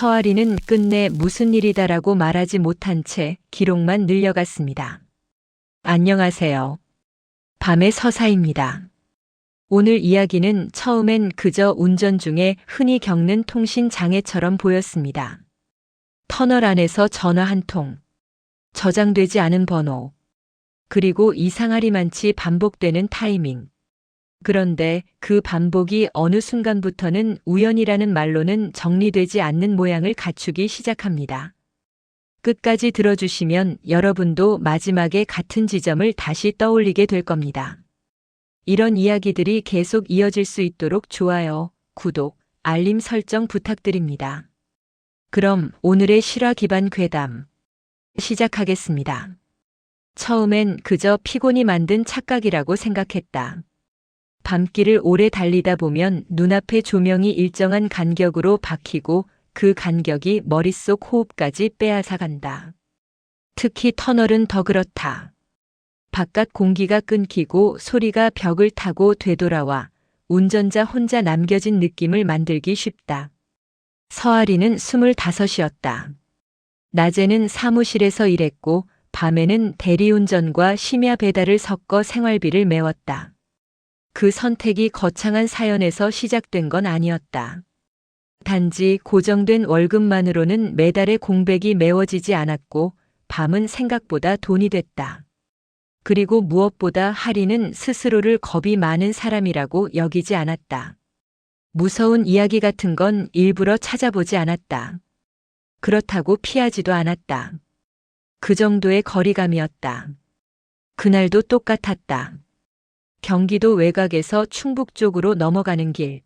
서아리는 끝내 무슨 일이다라고 말하지 못한 채 기록만 늘려갔습니다. 안녕하세요. 밤의 서사입니다. 오늘 이야기는 처음엔 그저 운전 중에 흔히 겪는 통신 장애처럼 보였습니다. 터널 안에서 전화 한 통, 저장되지 않은 번호, 그리고 이상하리만치 반복되는 타이밍. 그런데 그 반복이 어느 순간부터는 우연이라는 말로는 정리되지 않는 모양을 갖추기 시작합니다. 끝까지 들어주시면 여러분도 마지막에 같은 지점을 다시 떠올리게 될 겁니다. 이런 이야기들이 계속 이어질 수 있도록 좋아요, 구독, 알림 설정 부탁드립니다. 그럼 오늘의 실화 기반 괴담 시작하겠습니다. 처음엔 그저 피곤이 만든 착각이라고 생각했다. 밤길을 오래 달리다 보면 눈앞의 조명이 일정한 간격으로 박히고 그 간격이 머릿속 호흡까지 빼앗아간다. 특히 터널은 더 그렇다. 바깥 공기가 끊기고 소리가 벽을 타고 되돌아와 운전자 혼자 남겨진 느낌을 만들기 쉽다. 서아리는 25이었다. 낮에는 사무실에서 일했고 밤에는 대리운전과 심야 배달을 섞어 생활비를 메웠다. 그 선택이 거창한 사연에서 시작된 건 아니었다. 단지 고정된 월급만으로는 매달의 공백이 메워지지 않았고 밤은 생각보다 돈이 됐다. 그리고 무엇보다 하리는 스스로를 겁이 많은 사람이라고 여기지 않았다. 무서운 이야기 같은 건 일부러 찾아보지 않았다. 그렇다고 피하지도 않았다. 그 정도의 거리감이었다. 그날도 똑같았다. 경기도 외곽에서 충북 쪽으로 넘어가는 길.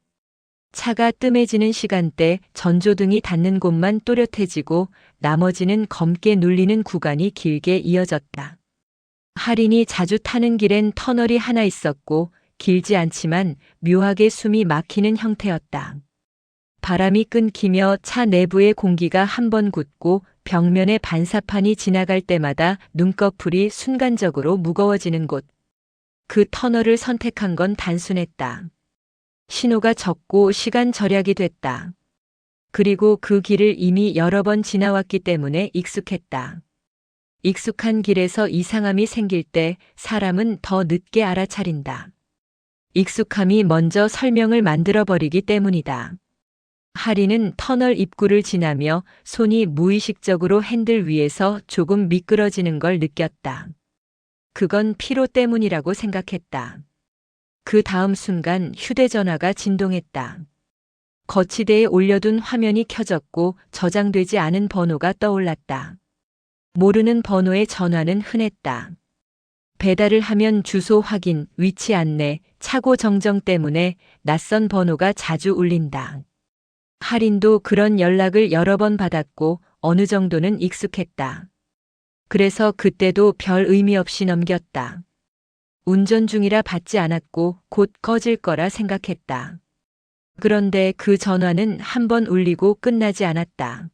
차가 뜸해지는 시간대 전조등이 닿는 곳만 또렷해지고 나머지는 검게 눌리는 구간이 길게 이어졌다. 할인이 자주 타는 길엔 터널이 하나 있었고 길지 않지만 묘하게 숨이 막히는 형태였다. 바람이 끊기며 차 내부의 공기가 한번 굳고 벽면의 반사판이 지나갈 때마다 눈꺼풀이 순간적으로 무거워지는 곳. 그 터널을 선택한 건 단순했다. 신호가 적고 시간 절약이 됐다. 그리고 그 길을 이미 여러 번 지나왔기 때문에 익숙했다. 익숙한 길에서 이상함이 생길 때 사람은 더 늦게 알아차린다. 익숙함이 먼저 설명을 만들어버리기 때문이다. 하리는 터널 입구를 지나며 손이 무의식적으로 핸들 위에서 조금 미끄러지는 걸 느꼈다. 그건 피로 때문이라고 생각했다. 그 다음 순간 휴대전화가 진동했다. 거치대에 올려둔 화면이 켜졌고 저장되지 않은 번호가 떠올랐다. 모르는 번호의 전화는 흔했다. 배달을 하면 주소 확인, 위치 안내, 차고 정정 때문에 낯선 번호가 자주 울린다. 할인도 그런 연락을 여러 번 받았고 어느 정도는 익숙했다. 그래서 그때도 별 의미 없이 넘겼다. 운전 중이라 받지 않았고 곧 꺼질 거라 생각했다. 그런데 그 전화는 한 번 울리고 끝나지 않았다.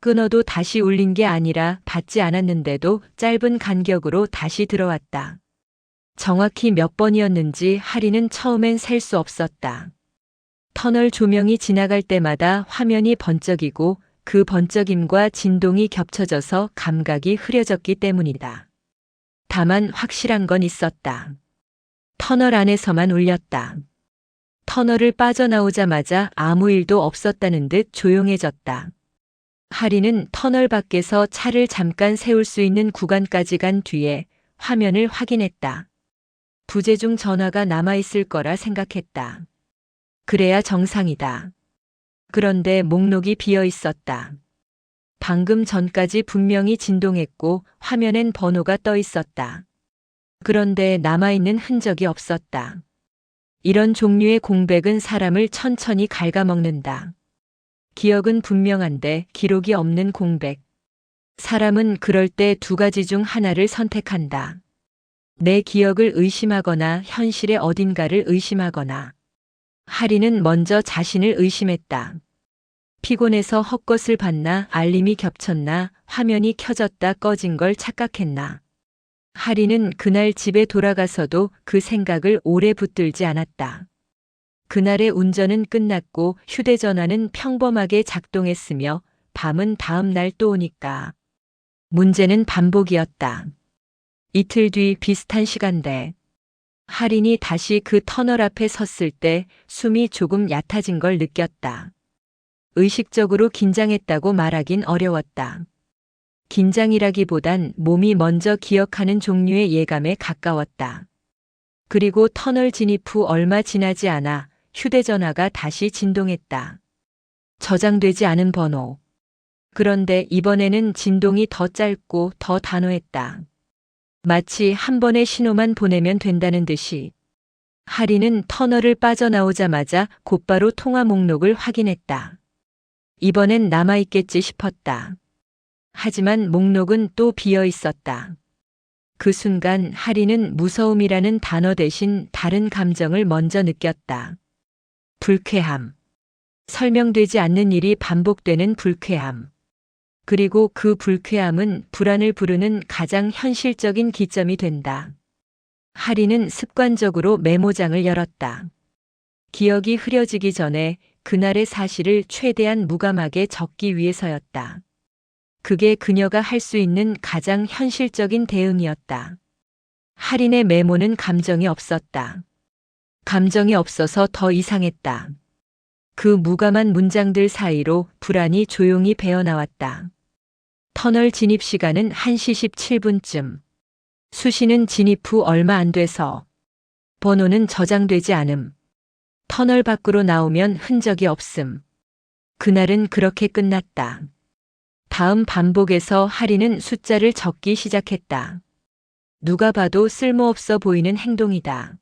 끊어도 다시 울린 게 아니라 받지 않았는데도 짧은 간격으로 다시 들어왔다. 정확히 몇 번이었는지 할인은 처음엔 셀 수 없었다. 터널 조명이 지나갈 때마다 화면이 번쩍이고 그 번쩍임과 진동이 겹쳐져서 감각이 흐려졌기 때문이다. 다만 확실한 건 있었다. 터널 안에서만 울렸다. 터널을 빠져나오자마자 아무 일도 없었다는 듯 조용해졌다. 하리는 터널 밖에서 차를 잠깐 세울 수 있는 구간까지 간 뒤에 화면을 확인했다. 부재중 전화가 남아있을 거라 생각했다. 그래야 정상이다. 그런데 목록이 비어 있었다. 방금 전까지 분명히 진동했고 화면엔 번호가 떠 있었다. 그런데 남아있는 흔적이 없었다. 이런 종류의 공백은 사람을 천천히 갉아먹는다. 기억은 분명한데 기록이 없는 공백. 사람은 그럴 때 두 가지 중 하나를 선택한다. 내 기억을 의심하거나 현실의 어딘가를 의심하거나. 하리는 먼저 자신을 의심했다. 피곤해서 헛것을 봤나, 알림이 겹쳤나, 화면이 켜졌다 꺼진 걸 착각했나. 하리는 그날 집에 돌아가서도 그 생각을 오래 붙들지 않았다. 그날의 운전은 끝났고 휴대전화는 평범하게 작동했으며 밤은 다음 날 또 오니까. 문제는 반복이었다. 이틀 뒤 비슷한 시간대. 할인이 다시 그 터널 앞에 섰을 때 숨이 조금 얕아진 걸 느꼈다. 의식적으로 긴장했다고 말하긴 어려웠다. 긴장이라기보단 몸이 먼저 기억하는 종류의 예감에 가까웠다. 그리고 터널 진입 후 얼마 지나지 않아 휴대전화가 다시 진동했다. 저장되지 않은 번호. 그런데 이번에는 진동이 더 짧고 더 단호했다. 마치 한 번의 신호만 보내면 된다는 듯이. 하리는 터널을 빠져나오자마자 곧바로 통화 목록을 확인했다. 이번엔 남아있겠지 싶었다. 하지만 목록은 또 비어 있었다. 그 순간 하리는 무서움이라는 단어 대신 다른 감정을 먼저 느꼈다. 불쾌함. 설명되지 않는 일이 반복되는 불쾌함. 그리고 그 불쾌함은 불안을 부르는 가장 현실적인 기점이 된다. 하리는 습관적으로 메모장을 열었다. 기억이 흐려지기 전에 그날의 사실을 최대한 무감하게 적기 위해서였다. 그게 그녀가 할 수 있는 가장 현실적인 대응이었다. 할인의 메모는 감정이 없었다. 감정이 없어서 더 이상했다. 그 무감한 문장들 사이로 불안이 조용히 배어나왔다. 터널 진입 시간은 1시 17분쯤. 수신은 진입 후 얼마 안 돼서. 번호는 저장되지 않음. 터널 밖으로 나오면 흔적이 없음. 그날은 그렇게 끝났다. 다음 반복에서 하리는 숫자를 적기 시작했다. 누가 봐도 쓸모없어 보이는 행동이다.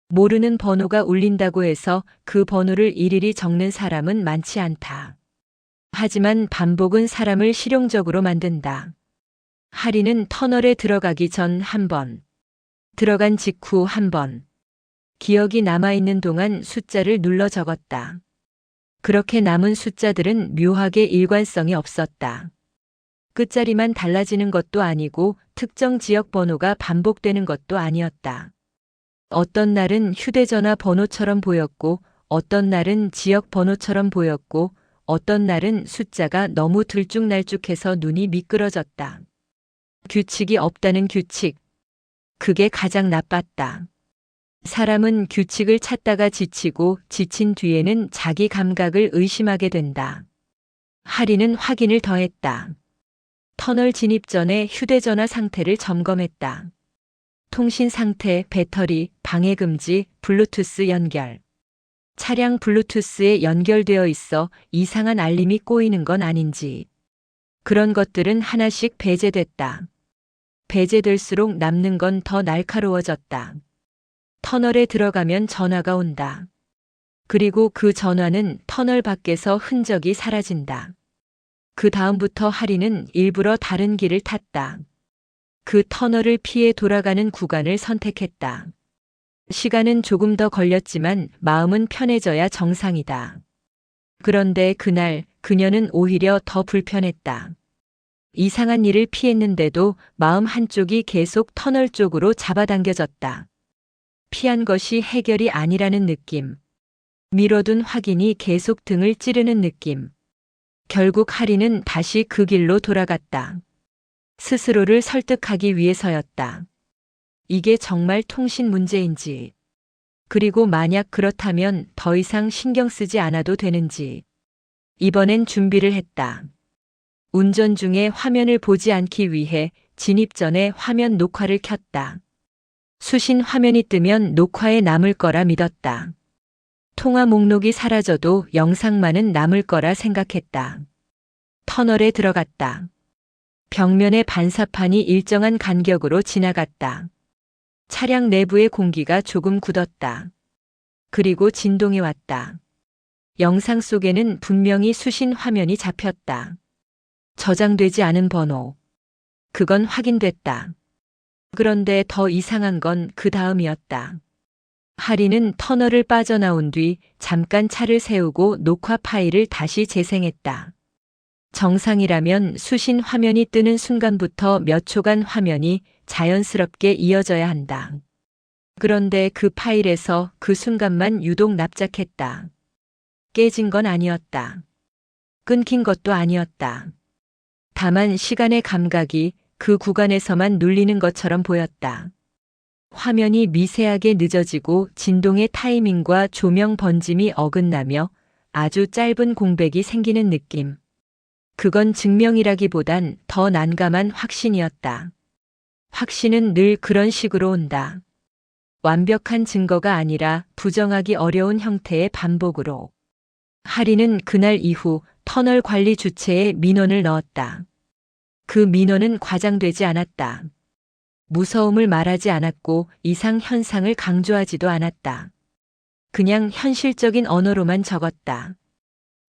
모르는 번호가 울린다고 해서 그 번호를 일일이 적는 사람은 많지 않다. 하지만 반복은 사람을 실용적으로 만든다. 하리는 터널에 들어가기 전 한 번, 들어간 직후 한 번, 기억이 남아있는 동안 숫자를 눌러 적었다. 그렇게 남은 숫자들은 묘하게 일관성이 없었다. 끝자리만 달라지는 것도 아니고 특정 지역 번호가 반복되는 것도 아니었다. 어떤 날은 휴대전화 번호처럼 보였고, 어떤 날은 지역 번호처럼 보였고, 어떤 날은 숫자가 너무 들쭉날쭉해서 눈이 미끄러졌다. 규칙이 없다는 규칙. 그게 가장 나빴다. 사람은 규칙을 찾다가 지치고 지친 뒤에는 자기 감각을 의심하게 된다. 하리는 확인을 더했다. 터널 진입 전에 휴대전화 상태를 점검했다. 통신 상태, 배터리, 방해 금지, 블루투스 연결. 차량 블루투스에 연결되어 있어 이상한 알림이 꼬이는 건 아닌지. 그런 것들은 하나씩 배제됐다. 배제될수록 남는 건 더 날카로워졌다. 터널에 들어가면 전화가 온다. 그리고 그 전화는 터널 밖에서 흔적이 사라진다. 그 다음부터 하리는 일부러 다른 길을 탔다. 그 터널을 피해 돌아가는 구간을 선택했다. 시간은 조금 더 걸렸지만 마음은 편해져야 정상이다. 그런데 그날 그녀는 오히려 더 불편했다. 이상한 일을 피했는데도 마음 한쪽이 계속 터널 쪽으로 잡아당겨졌다. 피한 것이 해결이 아니라는 느낌. 미뤄둔 확인이 계속 등을 찌르는 느낌. 결국 하리는 다시 그 길로 돌아갔다. 스스로를 설득하기 위해서였다. 이게 정말 통신 문제인지. 그리고 만약 그렇다면 더 이상 신경 쓰지 않아도 되는지. 이번엔 준비를 했다. 운전 중에 화면을 보지 않기 위해 진입 전에 화면 녹화를 켰다. 수신 화면이 뜨면 녹화에 남을 거라 믿었다. 통화 목록이 사라져도 영상만은 남을 거라 생각했다. 터널에 들어갔다. 벽면의 반사판이 일정한 간격으로 지나갔다. 차량 내부의 공기가 조금 굳었다. 그리고 진동이 왔다. 영상 속에는 분명히 수신 화면이 잡혔다. 저장되지 않은 번호. 그건 확인됐다. 그런데 더 이상한 건 그 다음이었다. 하리는 터널을 빠져나온 뒤 잠깐 차를 세우고 녹화 파일을 다시 재생했다. 정상이라면 수신 화면이 뜨는 순간부터 몇 초간 화면이 자연스럽게 이어져야 한다. 그런데 그 파일에서 그 순간만 유독 납작했다. 깨진 건 아니었다. 끊긴 것도 아니었다. 다만 시간의 감각이 그 구간에서만 눌리는 것처럼 보였다. 화면이 미세하게 늦어지고 진동의 타이밍과 조명 번짐이 어긋나며 아주 짧은 공백이 생기는 느낌. 그건 증명이라기보단 더 난감한 확신이었다. 확신은 늘 그런 식으로 온다. 완벽한 증거가 아니라 부정하기 어려운 형태의 반복으로. 하리는 그날 이후 터널 관리 주체에 민원을 넣었다. 그 민원은 과장되지 않았다. 무서움을 말하지 않았고 이상 현상을 강조하지도 않았다. 그냥 현실적인 언어로만 적었다.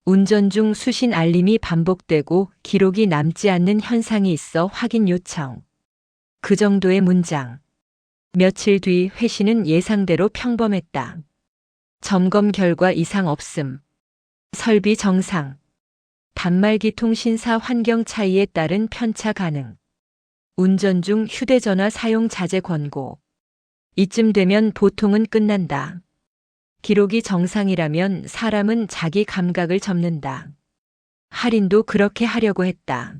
운전 중 수신 알림이 반복되고 기록이 남지 않는 현상이 있어 확인 요청. 그 정도의 문장. 며칠 뒤 회신은 예상대로 평범했다. 점검 결과 이상 없음. 설비 정상. 단말기 통신사 환경 차이에 따른 편차 가능. 운전 중 휴대전화 사용 자제 권고. 이쯤 되면 보통은 끝난다. 기록이 정상이라면 사람은 자기 감각을 접는다. 할인도 그렇게 하려고 했다.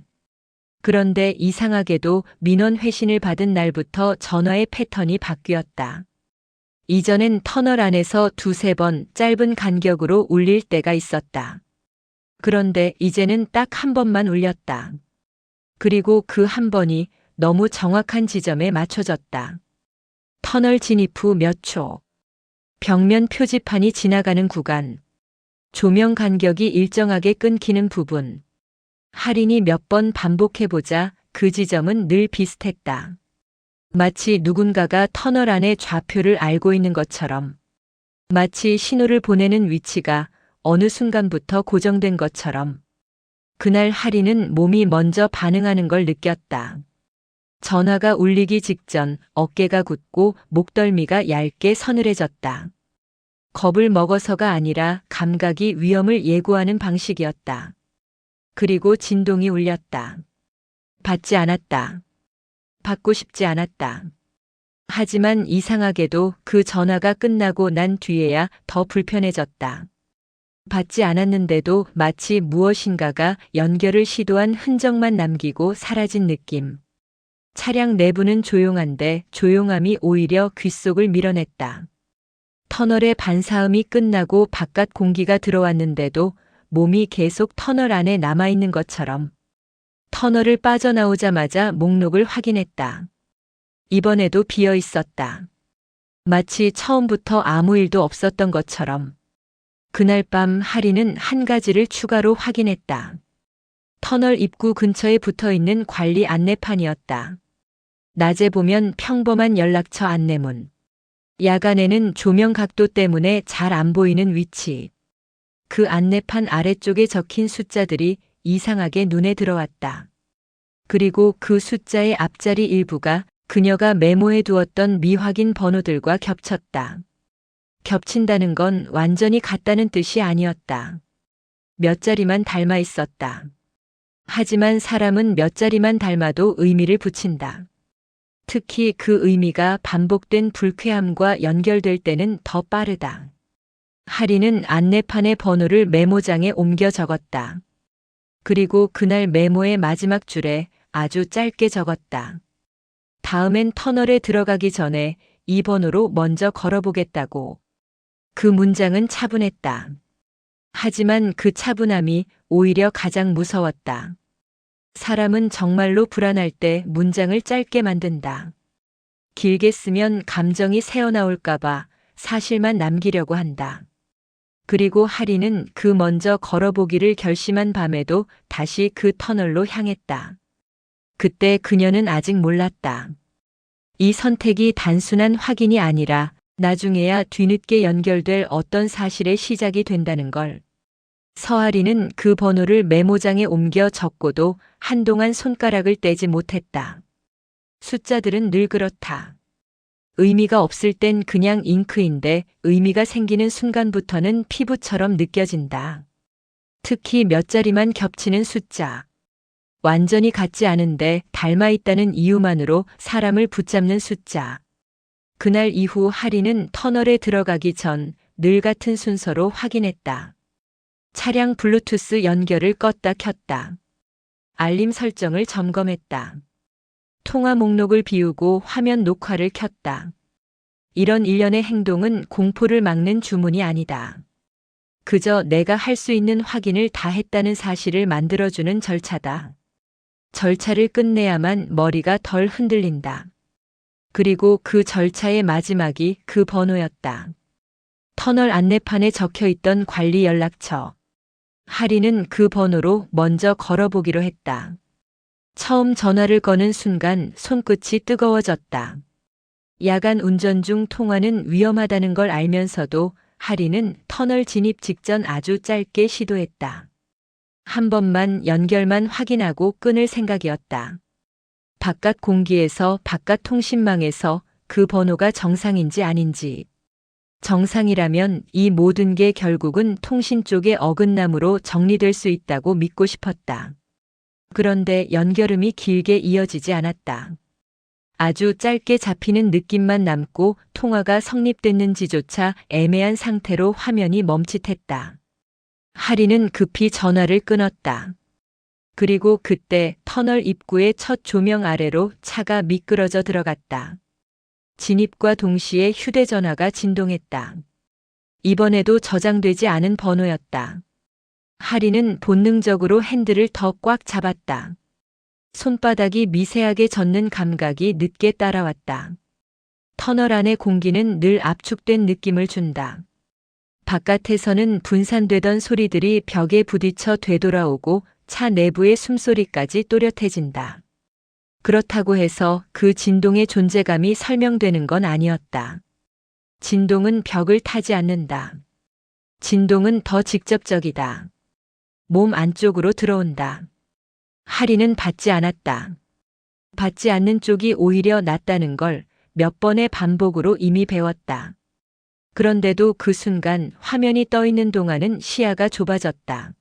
그런데 이상하게도 민원 회신을 받은 날부터 전화의 패턴이 바뀌었다. 이전엔 터널 안에서 두세 번 짧은 간격으로 울릴 때가 있었다. 그런데 이제는 딱 한 번만 울렸다. 그리고 그 한 번이 너무 정확한 지점에 맞춰졌다. 터널 진입 후 몇 초. 벽면 표지판이 지나가는 구간. 조명 간격이 일정하게 끊기는 부분. 할인이 몇 번 반복해보자 그 지점은 늘 비슷했다. 마치 누군가가 터널 안의 좌표를 알고 있는 것처럼. 마치 신호를 보내는 위치가 어느 순간부터 고정된 것처럼. 그날 할인은 몸이 먼저 반응하는 걸 느꼈다. 전화가 울리기 직전 어깨가 굳고 목덜미가 얇게 서늘해졌다. 겁을 먹어서가 아니라 감각이 위험을 예고하는 방식이었다. 그리고 진동이 울렸다. 받지 않았다. 받고 싶지 않았다. 하지만 이상하게도 그 전화가 끝나고 난 뒤에야 더 불편해졌다. 받지 않았는데도 마치 무엇인가가 연결을 시도한 흔적만 남기고 사라진 느낌. 차량 내부는 조용한데 조용함이 오히려 귓속을 밀어냈다. 터널의 반사음이 끝나고 바깥 공기가 들어왔는데도 몸이 계속 터널 안에 남아있는 것처럼. 터널을 빠져나오자마자 목록을 확인했다. 이번에도 비어 있었다. 마치 처음부터 아무 일도 없었던 것처럼. 그날 밤 할인은 한 가지를 추가로 확인했다. 터널 입구 근처에 붙어있는 관리 안내판이었다. 낮에 보면 평범한 연락처 안내문. 야간에는 조명 각도 때문에 잘 안 보이는 위치. 그 안내판 아래쪽에 적힌 숫자들이 이상하게 눈에 들어왔다. 그리고 그 숫자의 앞자리 일부가 그녀가 메모해 두었던 미확인 번호들과 겹쳤다. 겹친다는 건 완전히 같다는 뜻이 아니었다. 몇 자리만 닮아 있었다. 하지만 사람은 몇 자리만 닮아도 의미를 붙인다. 특히 그 의미가 반복된 불쾌함과 연결될 때는 더 빠르다. 할인은 안내판의 번호를 메모장에 옮겨 적었다. 그리고 그날 메모의 마지막 줄에 아주 짧게 적었다. 다음엔 터널에 들어가기 전에 이 번호로 먼저 걸어보겠다고. 그 문장은 차분했다. 하지만 그 차분함이 오히려 가장 무서웠다. 사람은 정말로 불안할 때 문장을 짧게 만든다. 길게 쓰면 감정이 새어나올까봐 사실만 남기려고 한다. 그리고 할인은 그 먼저 걸어보기를 결심한 밤에도 다시 그 터널로 향했다. 그때 그녀는 아직 몰랐다. 이 선택이 단순한 확인이 아니라 나중에야 뒤늦게 연결될 어떤 사실의 시작이 된다는 걸. 서아리는 그 번호를 메모장에 옮겨 적고도 한동안 손가락을 떼지 못했다. 숫자들은 늘 그렇다. 의미가 없을 땐 그냥 잉크인데 의미가 생기는 순간부터는 피부처럼 느껴진다. 특히 몇 자리만 겹치는 숫자. 완전히 같지 않은데 닮아 있다는 이유만으로 사람을 붙잡는 숫자. 그날 이후 하리는 터널에 들어가기 전 늘 같은 순서로 확인했다. 차량 블루투스 연결을 껐다 켰다. 알림 설정을 점검했다. 통화 목록을 비우고 화면 녹화를 켰다. 이런 일련의 행동은 공포를 막는 주문이 아니다. 그저 내가 할 수 있는 확인을 다 했다는 사실을 만들어주는 절차다. 절차를 끝내야만 머리가 덜 흔들린다. 그리고 그 절차의 마지막이 그 번호였다. 터널 안내판에 적혀 있던 관리 연락처. 하리는 그 번호로 먼저 걸어보기로 했다. 처음 전화를 거는 순간 손끝이 뜨거워졌다. 야간 운전 중 통화는 위험하다는 걸 알면서도 하리는 터널 진입 직전 아주 짧게 시도했다. 한 번만 연결만 확인하고 끊을 생각이었다. 바깥 공기에서 바깥 통신망에서 그 번호가 정상인지 아닌지. 정상이라면 이 모든 게 결국은 통신 쪽의 어긋남으로 정리될 수 있다고 믿고 싶었다. 그런데 연결음이 길게 이어지지 않았다. 아주 짧게 잡히는 느낌만 남고 통화가 성립됐는지조차 애매한 상태로 화면이 멈칫했다. 하리는 급히 전화를 끊었다. 그리고 그때 터널 입구의 첫 조명 아래로 차가 미끄러져 들어갔다. 진입과 동시에 휴대전화가 진동했다. 이번에도 저장되지 않은 번호였다. 하리는 본능적으로 핸들을 더 꽉 잡았다. 손바닥이 미세하게 젖는 감각이 늦게 따라왔다. 터널 안의 공기는 늘 압축된 느낌을 준다. 바깥에서는 분산되던 소리들이 벽에 부딪혀 되돌아오고 차 내부의 숨소리까지 또렷해진다. 그렇다고 해서 그 진동의 존재감이 설명되는 건 아니었다. 진동은 벽을 타지 않는다. 진동은 더 직접적이다. 몸 안쪽으로 들어온다. 하리는 받지 않았다. 받지 않는 쪽이 오히려 낫다는 걸 몇 번의 반복으로 이미 배웠다. 그런데도 그 순간 화면이 떠 있는 동안은 시야가 좁아졌다.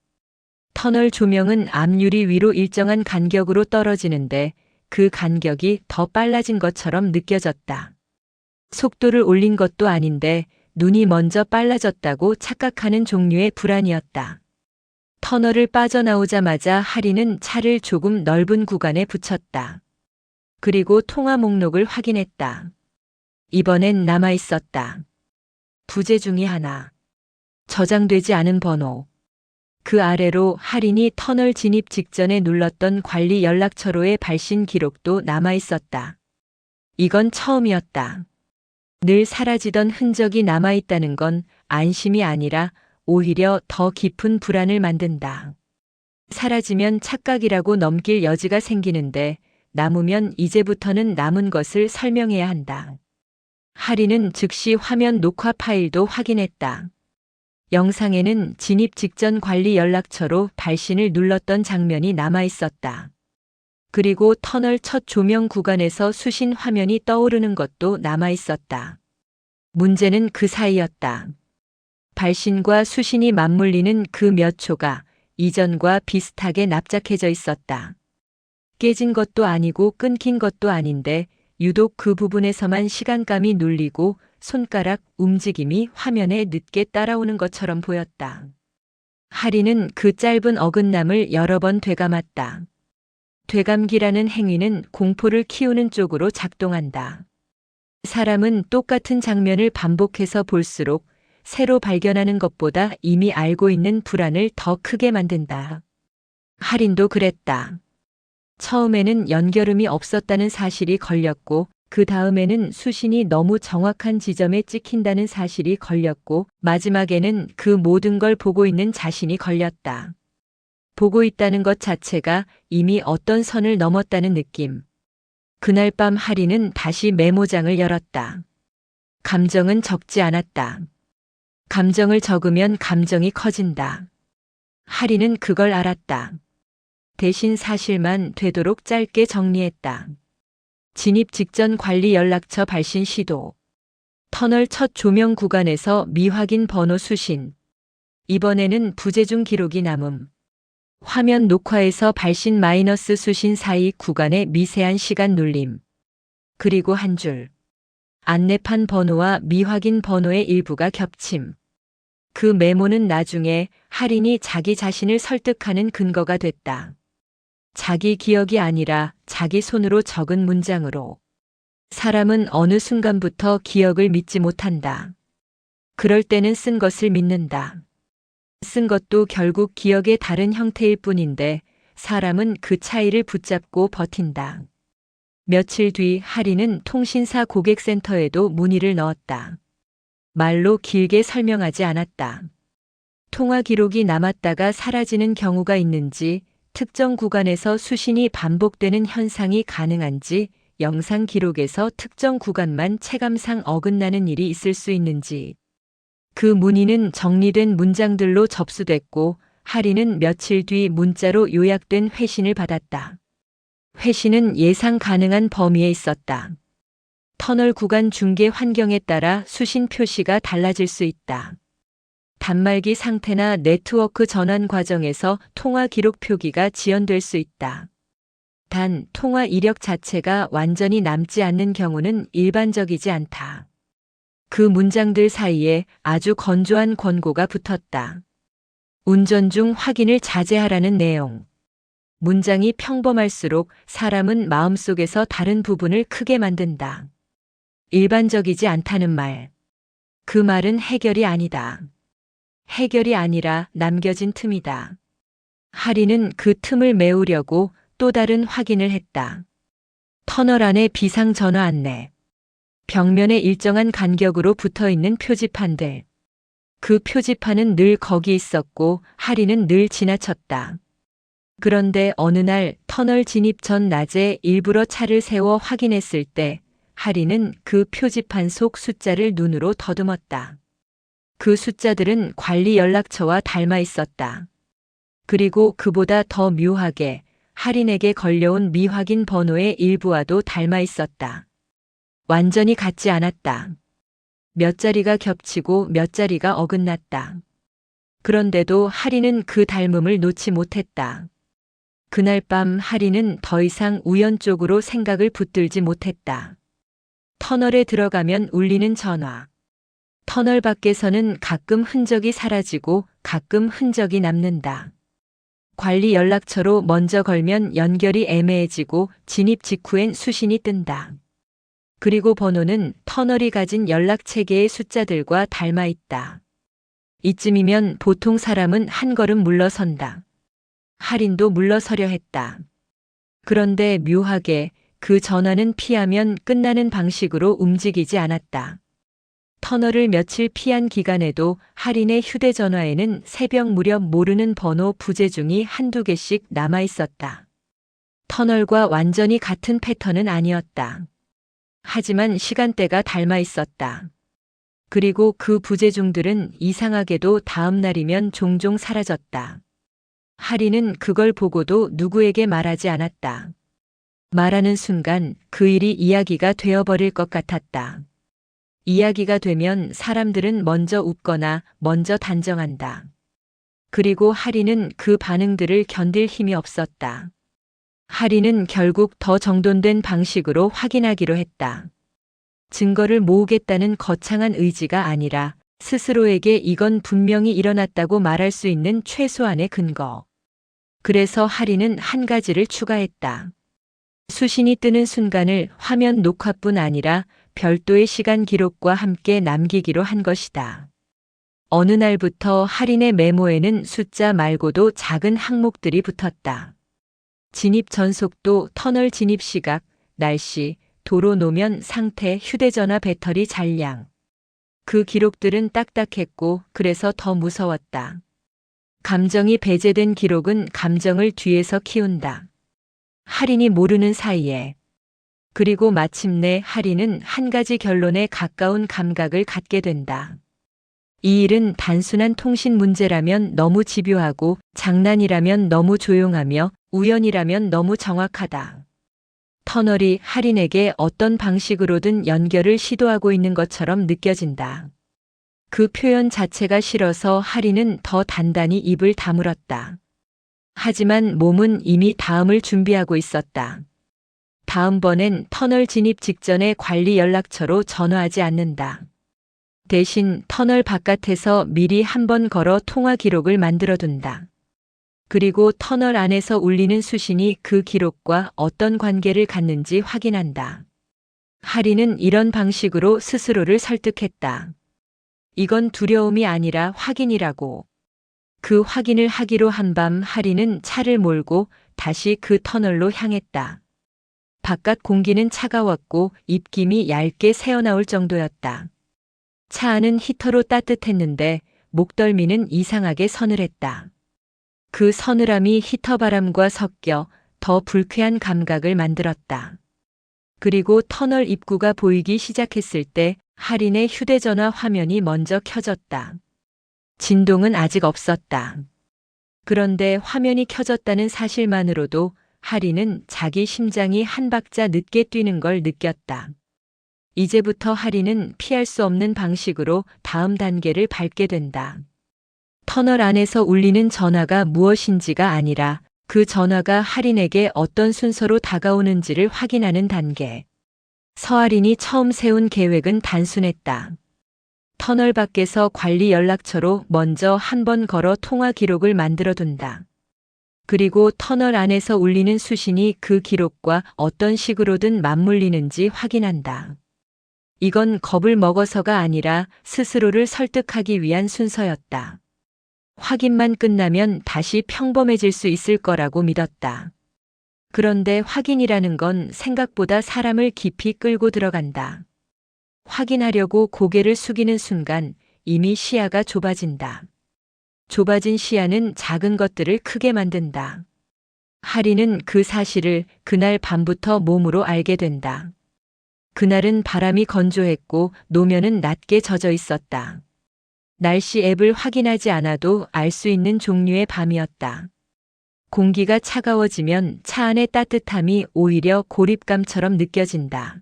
터널 조명은 앞유리 위로 일정한 간격으로 떨어지는데 그 간격이 더 빨라진 것처럼 느껴졌다. 속도를 올린 것도 아닌데 눈이 먼저 빨라졌다고 착각하는 종류의 불안이었다. 터널을 빠져나오자마자 하리는 차를 조금 넓은 구간에 붙였다. 그리고 통화 목록을 확인했다. 이번엔 남아 있었다. 부재 중의 하나. 저장되지 않은 번호. 그 아래로 하린이 터널 진입 직전에 눌렀던 관리 연락처로의 발신 기록도 남아 있었다. 이건 처음이었다. 늘 사라지던 흔적이 남아 있다는 건 안심이 아니라 오히려 더 깊은 불안을 만든다. 사라지면 착각이라고 넘길 여지가 생기는데 남으면 이제부터는 남은 것을 설명해야 한다. 하리는 즉시 화면 녹화 파일도 확인했다. 영상에는 진입 직전 관리 연락처로 발신을 눌렀던 장면이 남아 있었다. 그리고 터널 첫 조명 구간에서 수신 화면이 떠오르는 것도 남아 있었다. 문제는 그 사이였다. 발신과 수신이 맞물리는 그 몇 초가 이전과 비슷하게 납작해져 있었다. 깨진 것도 아니고 끊긴 것도 아닌데 유독 그 부분에서만 시간감이 눌리고 손가락 움직임이 화면에 늦게 따라오는 것처럼 보였다. 하리는 그 짧은 어긋남을 여러 번 되감았다. 되감기라는 행위는 공포를 키우는 쪽으로 작동한다. 사람은 똑같은 장면을 반복해서 볼수록 새로 발견하는 것보다 이미 알고 있는 불안을 더 크게 만든다. 하린도 그랬다. 처음에는 연결음이 없었다는 사실이 걸렸고 그 다음에는 수신이 너무 정확한 지점에 찍힌다는 사실이 걸렸고 마지막에는 그 모든 걸 보고 있는 자신이 걸렸다. 보고 있다는 것 자체가 이미 어떤 선을 넘었다는 느낌. 그날 밤 하리는 다시 메모장을 열었다. 감정은 적지 않았다. 감정을 적으면 감정이 커진다. 하리는 그걸 알았다. 대신 사실만 되도록 짧게 정리했다. 진입 직전 관리 연락처 발신 시도. 터널 첫 조명 구간에서 미확인 번호 수신. 이번에는 부재 중 기록이 남음. 화면 녹화에서 발신 마이너스 수신 사이 구간의 미세한 시간 눌림. 그리고 한 줄. 안내판 번호와 미확인 번호의 일부가 겹침. 그 메모는 나중에 할인이 자기 자신을 설득하는 근거가 됐다. 자기 기억이 아니라 자기 손으로 적은 문장으로. 사람은 어느 순간부터 기억을 믿지 못한다. 그럴 때는 쓴 것을 믿는다. 쓴 것도 결국 기억의 다른 형태일 뿐인데 사람은 그 차이를 붙잡고 버틴다. 며칠 뒤 할인은 통신사 고객센터에도 문의를 넣었다. 말로 길게 설명하지 않았다. 통화 기록이 남았다가 사라지는 경우가 있는지, 특정 구간에서 수신이 반복되는 현상이 가능한지, 영상 기록에서 특정 구간만 체감상 어긋나는 일이 있을 수 있는지. 그 문의는 정리된 문장들로 접수됐고, 할인은 며칠 뒤 문자로 요약된 회신을 받았다. 회신은 예상 가능한 범위에 있었다. 터널 구간 중계 환경에 따라 수신 표시가 달라질 수 있다. 단말기 상태나 네트워크 전환 과정에서 통화 기록 표기가 지연될 수 있다. 단, 통화 이력 자체가 완전히 남지 않는 경우는 일반적이지 않다. 그 문장들 사이에 아주 건조한 권고가 붙었다. 운전 중 확인을 자제하라는 내용. 문장이 평범할수록 사람은 마음속에서 다른 부분을 크게 만든다. 일반적이지 않다는 말. 그 말은 해결이 아니다. 해결이 아니라 남겨진 틈이다. 할인은 그 틈을 메우려고 또 다른 확인을 했다. 터널 안의 비상 전화 안내. 벽면에 일정한 간격으로 붙어 있는 표지판들. 그 표지판은 늘 거기 있었고 할인은 늘 지나쳤다. 그런데 어느 날 터널 진입 전 낮에 일부러 차를 세워 확인했을 때 할인은 그 표지판 속 숫자를 눈으로 더듬었다. 그 숫자들은 관리 연락처와 닮아 있었다. 그리고 그보다 더 묘하게 할인에게 걸려온 미확인 번호의 일부와도 닮아 있었다. 완전히 같지 않았다. 몇 자리가 겹치고 몇 자리가 어긋났다. 그런데도 할인은 그 닮음을 놓지 못했다. 그날 밤 할인은 더 이상 우연 쪽으로 생각을 붙들지 못했다. 터널에 들어가면 울리는 전화. 터널 밖에서는 가끔 흔적이 사라지고 가끔 흔적이 남는다. 관리 연락처로 먼저 걸면 연결이 애매해지고 진입 직후엔 수신이 뜬다. 그리고 번호는 터널이 가진 연락 체계의 숫자들과 닮아 있다. 이쯤이면 보통 사람은 한 걸음 물러선다. 할인도 물러서려 했다. 그런데 묘하게 그 전화는 피하면 끝나는 방식으로 움직이지 않았다. 터널을 며칠 피한 기간에도 할인의 휴대전화에는 새벽 무렵 모르는 번호 부재중이 한두 개씩 남아 있었다. 터널과 완전히 같은 패턴은 아니었다. 하지만 시간대가 닮아 있었다. 그리고 그 부재중들은 이상하게도 다음 날이면 종종 사라졌다. 할인은 그걸 보고도 누구에게 말하지 않았다. 말하는 순간 그 일이 이야기가 되어버릴 것 같았다. 이야기가 되면 사람들은 먼저 웃거나 먼저 단정한다. 그리고 할인은 그 반응들을 견딜 힘이 없었다. 할인은 결국 더 정돈된 방식으로 확인하기로 했다. 증거를 모으겠다는 거창한 의지가 아니라 스스로에게 이건 분명히 일어났다고 말할 수 있는 최소한의 근거. 그래서 할인은 한 가지를 추가했다. 수신이 뜨는 순간을 화면 녹화뿐 아니라 별도의 시간 기록과 함께 남기기로 한 것이다. 어느 날부터 할인의 메모에는 숫자 말고도 작은 항목들이 붙었다. 진입 전속도, 터널 진입 시각, 날씨, 도로 노면 상태, 휴대전화 배터리 잔량. 그 기록들은 딱딱했고 그래서 더 무서웠다. 감정이 배제된 기록은 감정을 뒤에서 키운다. 할인이 모르는 사이에. 그리고 마침내 할인은 한 가지 결론에 가까운 감각을 갖게 된다. 이 일은 단순한 통신 문제라면 너무 집요하고 장난이라면 너무 조용하며 우연이라면 너무 정확하다. 터널이 할인에게 어떤 방식으로든 연결을 시도하고 있는 것처럼 느껴진다. 그 표현 자체가 싫어서 할인은 더 단단히 입을 다물었다. 하지만 몸은 이미 다음을 준비하고 있었다. 다음번엔 터널 진입 직전에 관리 연락처로 전화하지 않는다. 대신 터널 바깥에서 미리 한 번 걸어 통화 기록을 만들어둔다. 그리고 터널 안에서 울리는 수신이 그 기록과 어떤 관계를 갖는지 확인한다. 하리는 이런 방식으로 스스로를 설득했다. 이건 두려움이 아니라 확인이라고. 그 확인을 하기로 한 밤 하리는 차를 몰고 다시 그 터널로 향했다. 바깥 공기는 차가웠고 입김이 얇게 새어나올 정도였다. 차 안은 히터로 따뜻했는데 목덜미는 이상하게 서늘했다. 그 서늘함이 히터 바람과 섞여 더 불쾌한 감각을 만들었다. 그리고 터널 입구가 보이기 시작했을 때 하린의 휴대전화 화면이 먼저 켜졌다. 진동은 아직 없었다. 그런데 화면이 켜졌다는 사실만으로도 하린은 자기 심장이 한 박자 늦게 뛰는 걸 느꼈다. 이제부터 하린은 피할 수 없는 방식으로 다음 단계를 밟게 된다. 터널 안에서 울리는 전화가 무엇인지가 아니라 그 전화가 하린에게 어떤 순서로 다가오는지를 확인하는 단계. 서아린이 처음 세운 계획은 단순했다. 터널 밖에서 관리 연락처로 먼저 한 번 걸어 통화 기록을 만들어둔다. 그리고 터널 안에서 울리는 수신이 그 기록과 어떤 식으로든 맞물리는지 확인한다. 이건 겁을 먹어서가 아니라 스스로를 설득하기 위한 순서였다. 확인만 끝나면 다시 평범해질 수 있을 거라고 믿었다. 그런데 확인이라는 건 생각보다 사람을 깊이 끌고 들어간다. 확인하려고 고개를 숙이는 순간 이미 시야가 좁아진다. 좁아진 시야는 작은 것들을 크게 만든다. 하리는 그 사실을 그날 밤부터 몸으로 알게 된다. 그날은 바람이 건조했고 노면은 낮게 젖어 있었다. 날씨 앱을 확인하지 않아도 알 수 있는 종류의 밤이었다. 공기가 차가워지면 차 안의 따뜻함이 오히려 고립감처럼 느껴진다.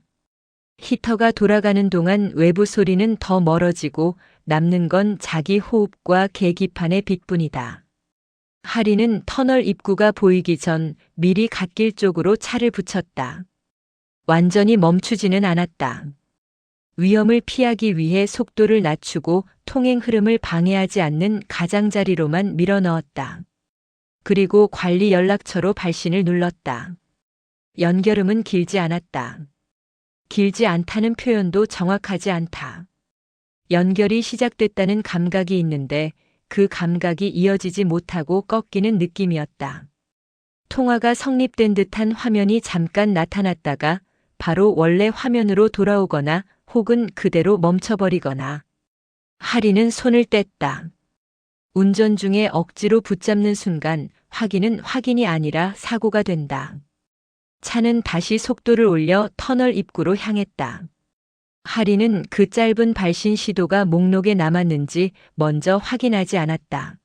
히터가 돌아가는 동안 외부 소리는 더 멀어지고 남는 건 자기 호흡과 계기판의 빛뿐이다. 하리는 터널 입구가 보이기 전 미리 갓길 쪽으로 차를 붙였다. 완전히 멈추지는 않았다. 위험을 피하기 위해 속도를 낮추고 통행 흐름을 방해하지 않는 가장자리로만 밀어 넣었다. 그리고 관리 연락처로 발신을 눌렀다. 연결음은 길지 않았다. 길지 않다는 표현도 정확하지 않다. 연결이 시작됐다는 감각이 있는데 그 감각이 이어지지 못하고 꺾이는 느낌이었다. 통화가 성립된 듯한 화면이 잠깐 나타났다가 바로 원래 화면으로 돌아오거나 혹은 그대로 멈춰버리거나. 하리는 손을 뗐다. 운전 중에 억지로 붙잡는 순간 확인이 아니라 사고가 된다. 차는 다시 속도를 올려 터널 입구로 향했다. 하리는 그 짧은 발신 시도가 목록에 남았는지 먼저 확인하지 않았다.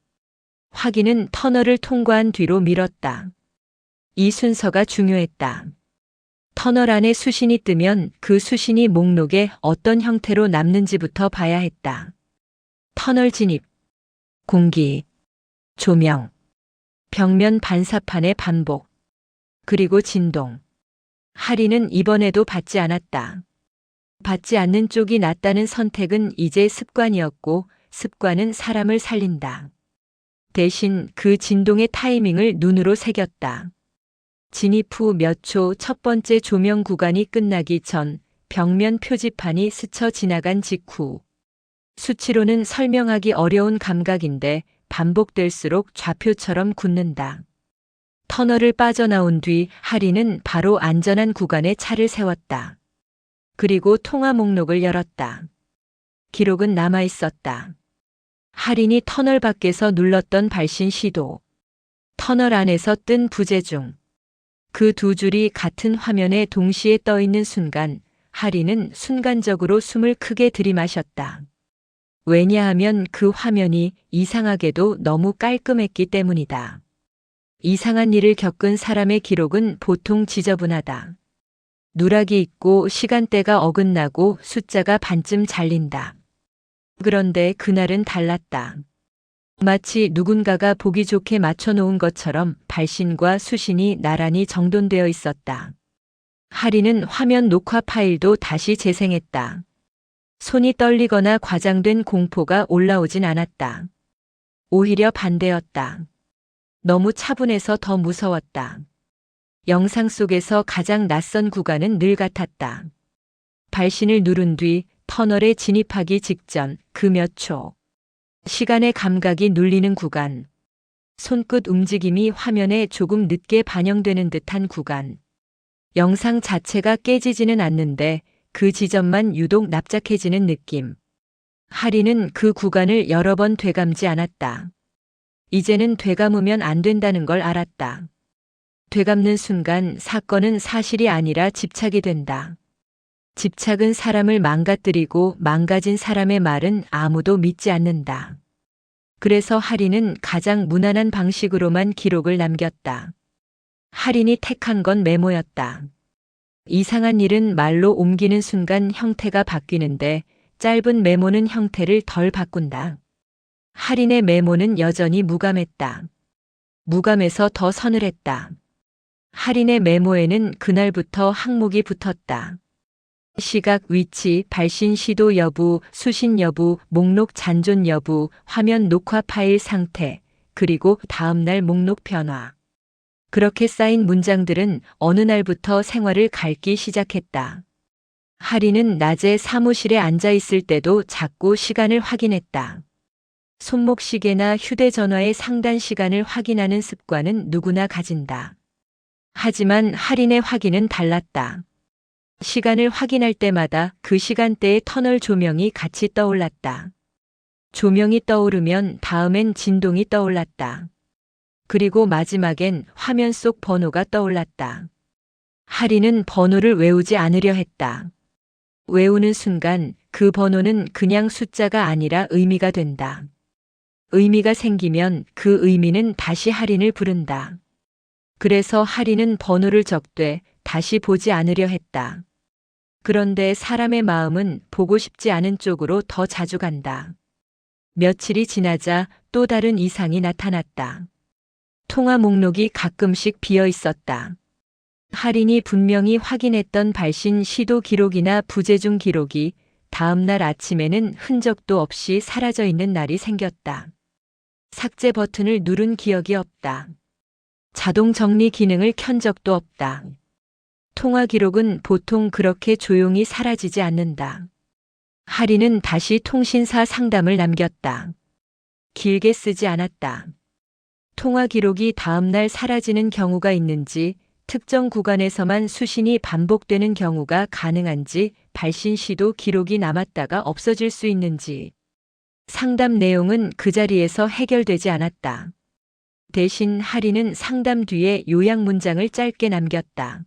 확인은 터널을 통과한 뒤로 미뤘다. 이 순서가 중요했다. 터널 안에 수신이 뜨면 그 수신이 목록에 어떤 형태로 남는지부터 봐야 했다. 터널 진입, 공기, 조명, 벽면 반사판의 반복, 그리고 진동. 하리는 이번에도 받지 않았다. 받지 않는 쪽이 낫다는 선택은 이제 습관이었고 습관은 사람을 살린다. 대신 그 진동의 타이밍을 눈으로 새겼다. 진입 후 몇 초 첫 번째 조명 구간이 끝나기 전 벽면 표지판이 스쳐 지나간 직후. 수치로는 설명하기 어려운 감각인데 반복될수록 좌표처럼 굳는다. 터널을 빠져나온 뒤 하리는 바로 안전한 구간에 차를 세웠다. 그리고 통화 목록을 열었다. 기록은 남아 있었다. 하린이 터널 밖에서 눌렀던 발신 시도. 터널 안에서 뜬 부재중. 그 두 줄이 같은 화면에 동시에 떠 있는 순간 하린은 순간적으로 숨을 크게 들이마셨다. 왜냐하면 그 화면이 이상하게도 너무 깔끔했기 때문이다. 이상한 일을 겪은 사람의 기록은 보통 지저분하다. 누락이 있고 시간대가 어긋나고 숫자가 반쯤 잘린다. 그런데 그날은 달랐다. 마치 누군가가 보기 좋게 맞춰놓은 것처럼 발신과 수신이 나란히 정돈되어 있었다. 하리는 화면 녹화 파일도 다시 재생했다. 손이 떨리거나 과장된 공포가 올라오진 않았다. 오히려 반대였다. 너무 차분해서 더 무서웠다. 영상 속에서 가장 낯선 구간은 늘 같았다. 발신을 누른 뒤 터널에 진입하기 직전 그 몇 초. 시간의 감각이 눌리는 구간. 손끝 움직임이 화면에 조금 늦게 반영되는 듯한 구간. 영상 자체가 깨지지는 않는데 그 지점만 유독 납작해지는 느낌. 하리는 그 구간을 여러 번 되감지 않았다. 이제는 되감으면 안 된다는 걸 알았다. 되감는 순간 사건은 사실이 아니라 집착이 된다. 집착은 사람을 망가뜨리고 망가진 사람의 말은 아무도 믿지 않는다. 그래서 하리는 가장 무난한 방식으로만 기록을 남겼다. 하린이 택한 건 메모였다. 이상한 일은 말로 옮기는 순간 형태가 바뀌는데 짧은 메모는 형태를 덜 바꾼다. 하린의 메모는 여전히 무감했다. 무감해서 더 서늘했다. 하린의 메모에는 그날부터 항목이 붙었다. 시각, 위치, 발신 시도 여부, 수신 여부, 목록 잔존 여부, 화면 녹화 파일 상태, 그리고 다음날 목록 변화. 그렇게 쌓인 문장들은 어느 날부터 생활을 갈기 시작했다. 하리는 낮에 사무실에 앉아 있을 때도 자꾸 시간을 확인했다. 손목시계나 휴대전화의 상단 시간을 확인하는 습관은 누구나 가진다. 하지만 하린의 확인은 달랐다. 시간을 확인할 때마다 그 시간대의 터널 조명이 같이 떠올랐다. 조명이 떠오르면 다음엔 진동이 떠올랐다. 그리고 마지막엔 화면 속 번호가 떠올랐다. 하리는 번호를 외우지 않으려 했다. 외우는 순간 그 번호는 그냥 숫자가 아니라 의미가 된다. 의미가 생기면 그 의미는 다시 하린을 부른다. 그래서 하린은 번호를 적되 다시 보지 않으려 했다. 그런데 사람의 마음은 보고 싶지 않은 쪽으로 더 자주 간다. 며칠이 지나자 또 다른 이상이 나타났다. 통화 목록이 가끔씩 비어 있었다. 하린이 분명히 확인했던 발신 시도 기록이나 부재중 기록이 다음날 아침에는 흔적도 없이 사라져 있는 날이 생겼다. 삭제 버튼을 누른 기억이 없다. 자동 정리 기능을 켠 적도 없다. 통화 기록은 보통 그렇게 조용히 사라지지 않는다. 하리는 다시 통신사 상담을 남겼다. 길게 쓰지 않았다. 통화 기록이 다음날 사라지는 경우가 있는지, 특정 구간에서만 수신이 반복되는 경우가 가능한지, 발신 시도 기록이 남았다가 없어질 수 있는지. 상담 내용은 그 자리에서 해결되지 않았다. 대신 하리는 상담 뒤에 요약 문장을 짧게 남겼다.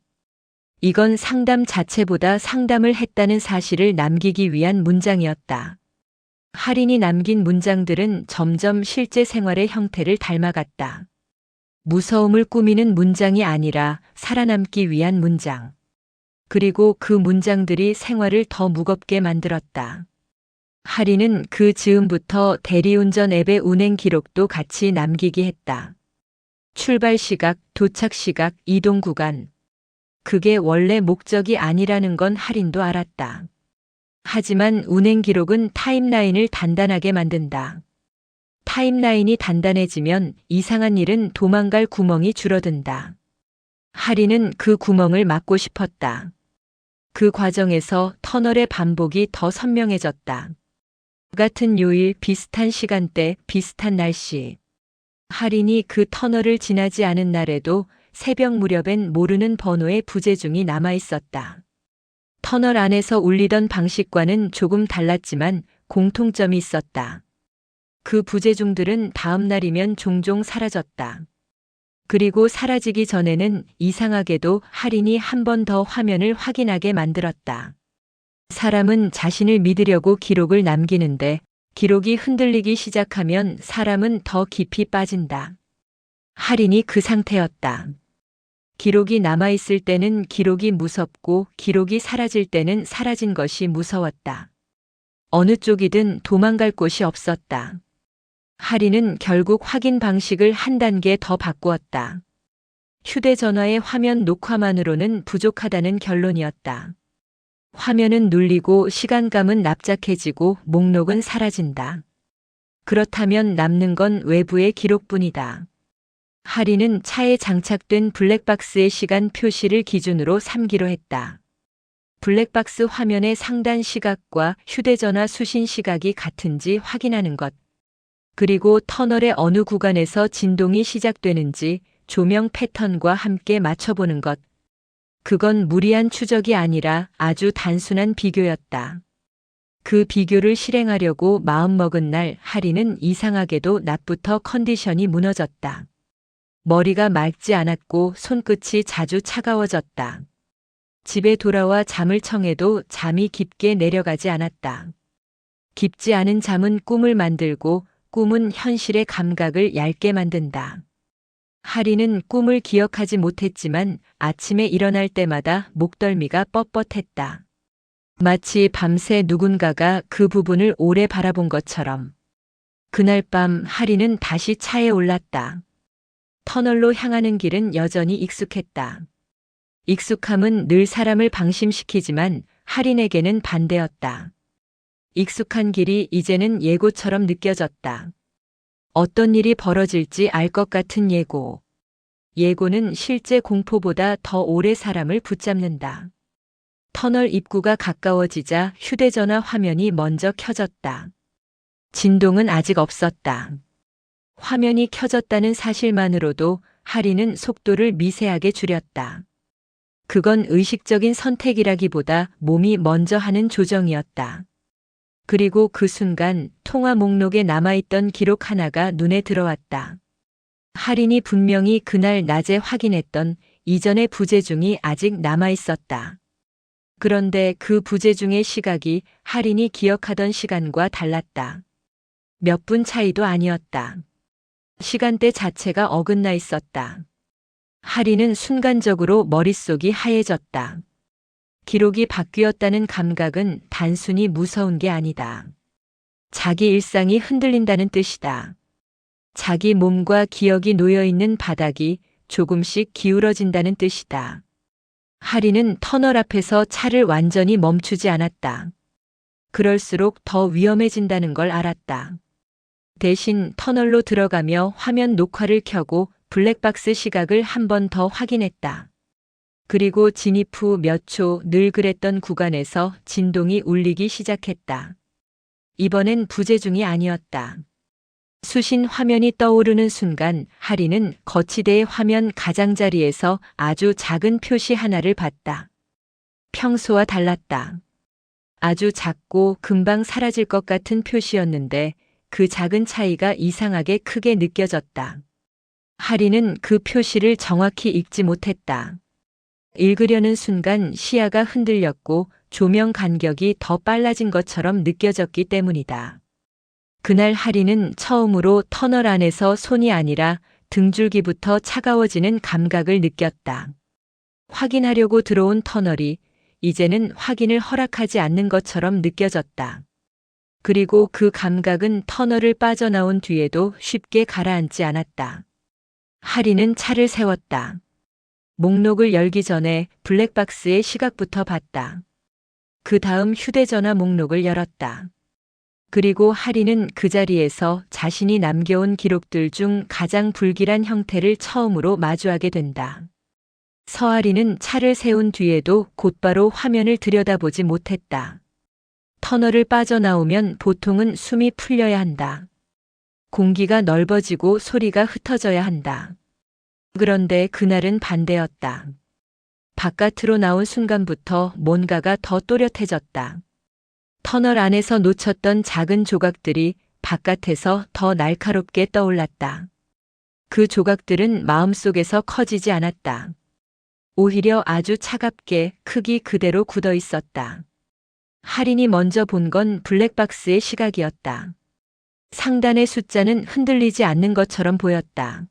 이건 상담 자체보다 상담을 했다는 사실을 남기기 위한 문장이었다. 하린이 남긴 문장들은 점점 실제 생활의 형태를 닮아갔다. 무서움을 꾸미는 문장이 아니라 살아남기 위한 문장. 그리고 그 문장들이 생활을 더 무겁게 만들었다. 하린은 그 즈음부터 대리운전 앱의 운행 기록도 같이 남기기 했다. 출발 시각, 도착 시각, 이동 구간. 그게 원래 목적이 아니라는 건 하린도 알았다. 하지만 운행 기록은 타임라인을 단단하게 만든다. 타임라인이 단단해지면 이상한 일은 도망갈 구멍이 줄어든다. 하린은 그 구멍을 막고 싶었다. 그 과정에서 터널의 반복이 더 선명해졌다. 같은 요일, 비슷한 시간대, 비슷한 날씨. 하린이 그 터널을 지나지 않은 날에도 새벽 무렵엔 모르는 번호의 부재중이 남아 있었다. 터널 안에서 울리던 방식과는 조금 달랐지만 공통점이 있었다. 그 부재중들은 다음 날이면 종종 사라졌다. 그리고 사라지기 전에는 이상하게도 하린이 한 번 더 화면을 확인하게 만들었다. 사람은 자신을 믿으려고 기록을 남기는데 기록이 흔들리기 시작하면 사람은 더 깊이 빠진다. 하린이 그 상태였다. 기록이 남아있을 때는 기록이 무섭고 기록이 사라질 때는 사라진 것이 무서웠다. 어느 쪽이든 도망갈 곳이 없었다. 하린은 결국 확인 방식을 한 단계 더 바꾸었다. 휴대전화의 화면 녹화만으로는 부족하다는 결론이었다. 화면은 눌리고 시간감은 납작해지고 목록은 사라진다. 그렇다면 남는 건 외부의 기록뿐이다. 하리는 차에 장착된 블랙박스의 시간 표시를 기준으로 삼기로 했다. 블랙박스 화면의 상단 시각과 휴대전화 수신 시각이 같은지 확인하는 것. 그리고 터널의 어느 구간에서 진동이 시작되는지 조명 패턴과 함께 맞춰보는 것. 그건 무리한 추적이 아니라 아주 단순한 비교였다. 그 비교를 실행하려고 마음먹은 날 하리는 이상하게도 낮부터 컨디션이 무너졌다. 머리가 맑지 않았고 손끝이 자주 차가워졌다. 집에 돌아와 잠을 청해도 잠이 깊게 내려가지 않았다. 깊지 않은 잠은 꿈을 만들고 꿈은 현실의 감각을 얇게 만든다. 하리는 꿈을 기억하지 못했지만 아침에 일어날 때마다 목덜미가 뻣뻣했다. 마치 밤새 누군가가 그 부분을 오래 바라본 것처럼. 그날 밤 하리는 다시 차에 올랐다. 터널로 향하는 길은 여전히 익숙했다. 익숙함은 늘 사람을 방심시키지만 하린에게는 반대였다. 익숙한 길이 이제는 예고처럼 느껴졌다. 어떤 일이 벌어질지 알 것 같은 예고. 예고는 실제 공포보다 더 오래 사람을 붙잡는다. 터널 입구가 가까워지자 휴대전화 화면이 먼저 켜졌다. 진동은 아직 없었다. 화면이 켜졌다는 사실만으로도 하리는 속도를 미세하게 줄였다. 그건 의식적인 선택이라기보다 몸이 먼저 하는 조정이었다. 그리고 그 순간 통화 목록에 남아있던 기록 하나가 눈에 들어왔다. 하린이 분명히 그날 낮에 확인했던 이전의 부재중이 아직 남아있었다. 그런데 그 부재중의 시각이 하린이 기억하던 시간과 달랐다. 몇 분 차이도 아니었다. 시간대 자체가 어긋나 있었다. 하리는 순간적으로 머릿속이 하얘졌다. 기록이 바뀌었다는 감각은 단순히 무서운 게 아니다. 자기 일상이 흔들린다는 뜻이다. 자기 몸과 기억이 놓여있는 바닥이 조금씩 기울어진다는 뜻이다. 하리는 터널 앞에서 차를 완전히 멈추지 않았다. 그럴수록 더 위험해진다는 걸 알았다. 대신 터널로 들어가며 화면 녹화를 켜고 블랙박스 시각을 한 번 더 확인했다. 그리고 진입 후 몇 초 늘 그랬던 구간에서 진동이 울리기 시작했다. 이번엔 부재중이 아니었다. 수신 화면이 떠오르는 순간 하리는 거치대의 화면 가장자리에서 아주 작은 표시 하나를 봤다. 평소와 달랐다. 아주 작고 금방 사라질 것 같은 표시였는데 그 작은 차이가 이상하게 크게 느껴졌다. 하리는 그 표시를 정확히 읽지 못했다. 읽으려는 순간 시야가 흔들렸고 조명 간격이 더 빨라진 것처럼 느껴졌기 때문이다. 그날 하리는 처음으로 터널 안에서 손이 아니라 등줄기부터 차가워지는 감각을 느꼈다. 확인하려고 들어온 터널이 이제는 확인을 허락하지 않는 것처럼 느껴졌다. 그리고 그 감각은 터널을 빠져나온 뒤에도 쉽게 가라앉지 않았다. 하리는 차를 세웠다. 목록을 열기 전에 블랙박스의 시각부터 봤다. 그 다음 휴대전화 목록을 열었다. 그리고 하리는 그 자리에서 자신이 남겨온 기록들 중 가장 불길한 형태를 처음으로 마주하게 된다. 서아리는 차를 세운 뒤에도 곧바로 화면을 들여다보지 못했다. 터널을 빠져나오면 보통은 숨이 풀려야 한다. 공기가 넓어지고 소리가 흩어져야 한다. 그런데 그날은 반대였다. 바깥으로 나온 순간부터 뭔가가 더 또렷해졌다. 터널 안에서 놓쳤던 작은 조각들이 바깥에서 더 날카롭게 떠올랐다. 그 조각들은 마음속에서 커지지 않았다. 오히려 아주 차갑게 크기 그대로 굳어 있었다. 하린이 먼저 본 건 블랙박스의 시각이었다. 상단의 숫자는 흔들리지 않는 것처럼 보였다.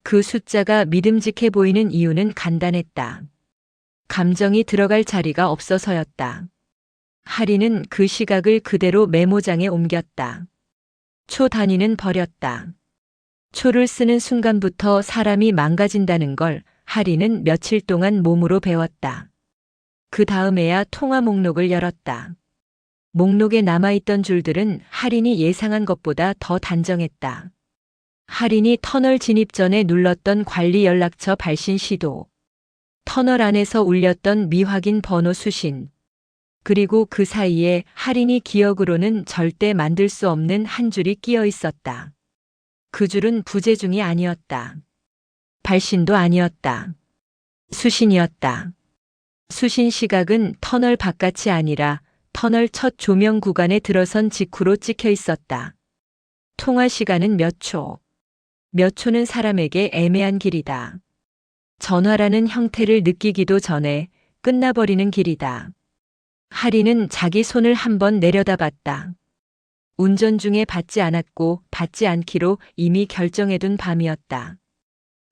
그 숫자가 믿음직해 보이는 이유는 간단했다. 감정이 들어갈 자리가 없어서였다. 하리는 그 시각을 그대로 메모장에 옮겼다. 초 단위는 버렸다. 초를 쓰는 순간부터 사람이 망가진다는 걸 하리는 며칠 동안 몸으로 배웠다. 그 다음에야 통화 목록을 열었다. 목록에 남아있던 줄들은 할인이 예상한 것보다 더 단정했다. 할인이 터널 진입 전에 눌렀던 관리 연락처 발신 시도, 터널 안에서 울렸던 미확인 번호 수신, 그리고 그 사이에 할인이 기억으로는 절대 만들 수 없는 한 줄이 끼어 있었다. 그 줄은 부재중이 아니었다. 발신도 아니었다. 수신이었다. 수신 시각은 터널 바깥이 아니라 터널 첫 조명 구간에 들어선 직후로 찍혀 있었다. 통화 시간은 몇 초. 몇 초는 사람에게 애매한 길이다. 전화라는 형태를 느끼기도 전에 끝나버리는 길이다. 할인은 자기 손을 한번 내려다봤다. 운전 중에 받지 않았고 받지 않기로 이미 결정해둔 밤이었다.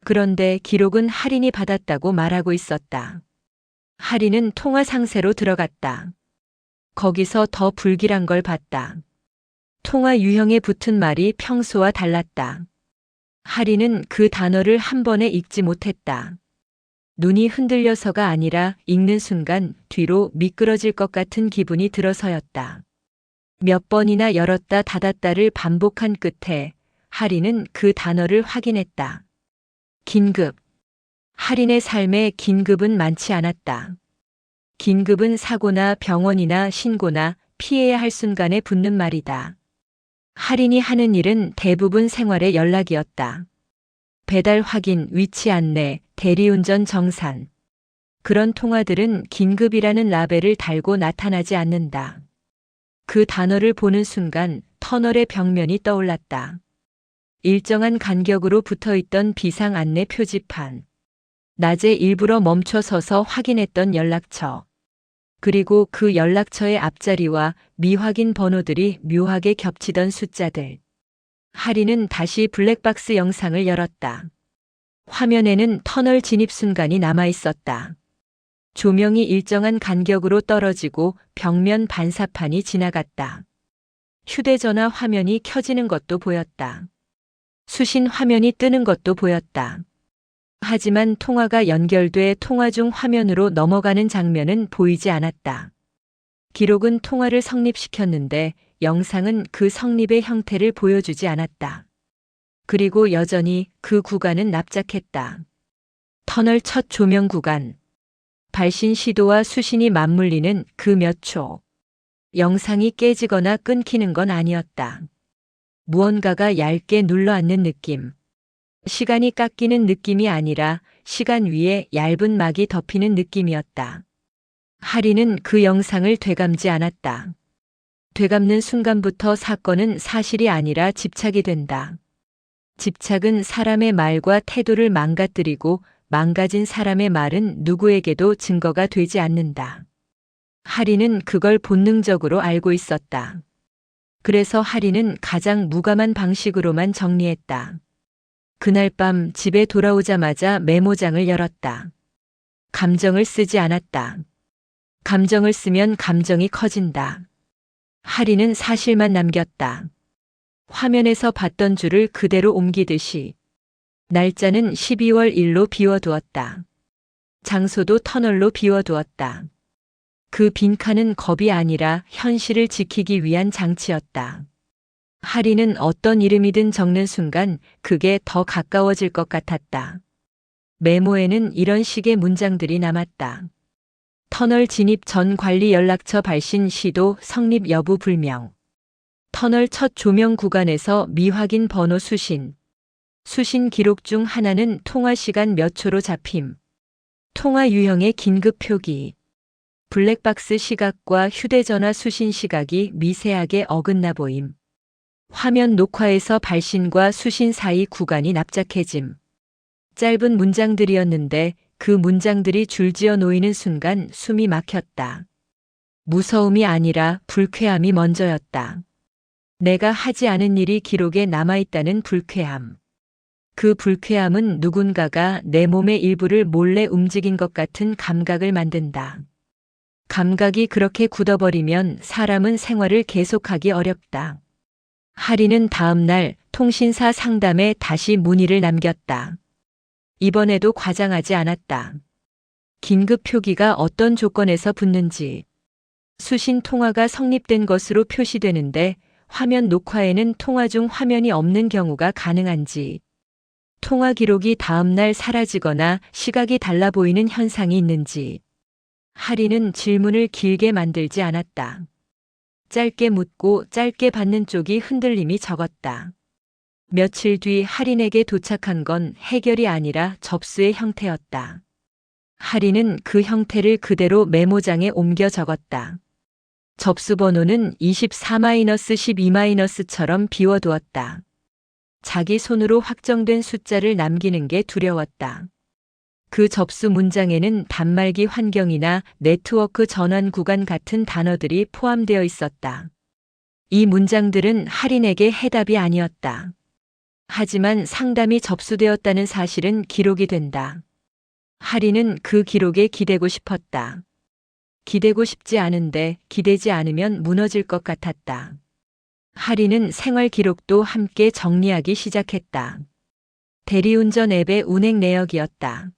그런데 기록은 할인이 받았다고 말하고 있었다. 할인은 통화 상세로 들어갔다. 거기서 더 불길한 걸 봤다. 통화 유형에 붙은 말이 평소와 달랐다. 할인은 그 단어를 한 번에 읽지 못했다. 눈이 흔들려서가 아니라 읽는 순간 뒤로 미끄러질 것 같은 기분이 들어서였다. 몇 번이나 열었다 닫았다를 반복한 끝에 할인은 그 단어를 확인했다. 긴급. 할인의 삶에 긴급은 많지 않았다. 긴급은 사고나 병원이나 신고나 피해야 할 순간에 붙는 말이다. 할인이 하는 일은 대부분 생활의 연락이었다. 배달 확인, 위치 안내, 대리운전 정산. 그런 통화들은 긴급이라는 라벨을 달고 나타나지 않는다. 그 단어를 보는 순간 터널의 벽면이 떠올랐다. 일정한 간격으로 붙어있던 비상 안내 표지판. 낮에 일부러 멈춰 서서 확인했던 연락처. 그리고 그 연락처의 앞자리와 미확인 번호들이 묘하게 겹치던 숫자들. 할인은 다시 블랙박스 영상을 열었다. 화면에는 터널 진입 순간이 남아 있었다. 조명이 일정한 간격으로 떨어지고 벽면 반사판이 지나갔다. 휴대전화 화면이 켜지는 것도 보였다. 수신 화면이 뜨는 것도 보였다. 하지만 통화가 연결돼 통화 중 화면으로 넘어가는 장면은 보이지 않았다. 기록은 통화를 성립시켰는데 영상은 그 성립의 형태를 보여주지 않았다. 그리고 여전히 그 구간은 납작했다. 터널 첫 조명 구간. 발신 시도와 수신이 맞물리는 그 몇 초. 영상이 깨지거나 끊기는 건 아니었다. 무언가가 얇게 눌러앉는 느낌. 시간이 깎이는 느낌이 아니라 시간 위에 얇은 막이 덮이는 느낌이었다. 할인은 그 영상을 되감지 않았다. 되감는 순간부터 사건은 사실이 아니라 집착이 된다. 집착은 사람의 말과 태도를 망가뜨리고 망가진 사람의 말은 누구에게도 증거가 되지 않는다. 할인은 그걸 본능적으로 알고 있었다. 그래서 할인은 가장 무감한 방식으로만 정리했다. 그날 밤 집에 돌아오자마자 메모장을 열었다. 감정을 쓰지 않았다. 감정을 쓰면 감정이 커진다. 할인은 사실만 남겼다. 화면에서 봤던 줄을 그대로 옮기듯이. 날짜는 12월 1로 비워두었다. 장소도 터널로 비워두었다. 그 빈칸은 겁이 아니라 현실을 지키기 위한 장치였다. 할인은 어떤 이름이든 적는 순간 그게 더 가까워질 것 같았다. 메모에는 이런 식의 문장들이 남았다. 터널 진입 전 관리 연락처 발신 시도 성립 여부 불명. 터널 첫 조명 구간에서 미확인 번호 수신. 수신 기록 중 하나는 통화 시간 몇 초로 잡힘. 통화 유형의 긴급 표기. 블랙박스 시각과 휴대전화 수신 시각이 미세하게 어긋나 보임. 화면 녹화에서 발신과 수신 사이 구간이 납작해짐. 짧은 문장들이었는데 그 문장들이 줄지어 놓이는 순간 숨이 막혔다. 무서움이 아니라 불쾌함이 먼저였다. 내가 하지 않은 일이 기록에 남아있다는 불쾌함. 그 불쾌함은 누군가가 내 몸의 일부를 몰래 움직인 것 같은 감각을 만든다. 감각이 그렇게 굳어버리면 사람은 생활을 계속하기 어렵다. 할인은 다음 날 통신사 상담에 다시 문의를 남겼다. 이번에도 과장하지 않았다. 긴급 표기가 어떤 조건에서 붙는지, 수신 통화가 성립된 것으로 표시되는데 화면 녹화에는 통화 중 화면이 없는 경우가 가능한지, 통화 기록이 다음날 사라지거나 시각이 달라 보이는 현상이 있는지. 하리는 질문을 길게 만들지 않았다. 짧게 묻고 짧게 받는 쪽이 흔들림이 적었다. 며칠 뒤 하린에게 도착한 건 해결이 아니라 접수의 형태였다. 하린은 그 형태를 그대로 메모장에 옮겨 적었다. 접수 번호는 24-12-처럼 비워두었다. 자기 손으로 확정된 숫자를 남기는 게 두려웠다. 그 접수 문장에는 단말기 환경이나 네트워크 전환 구간 같은 단어들이 포함되어 있었다. 이 문장들은 하린에게 해답이 아니었다. 하지만 상담이 접수되었다는 사실은 기록이 된다. 하린은 그 기록에 기대고 싶었다. 기대고 싶지 않은데 기대지 않으면 무너질 것 같았다. 하린은 생활 기록도 함께 정리하기 시작했다. 대리운전 앱의 운행 내역이었다.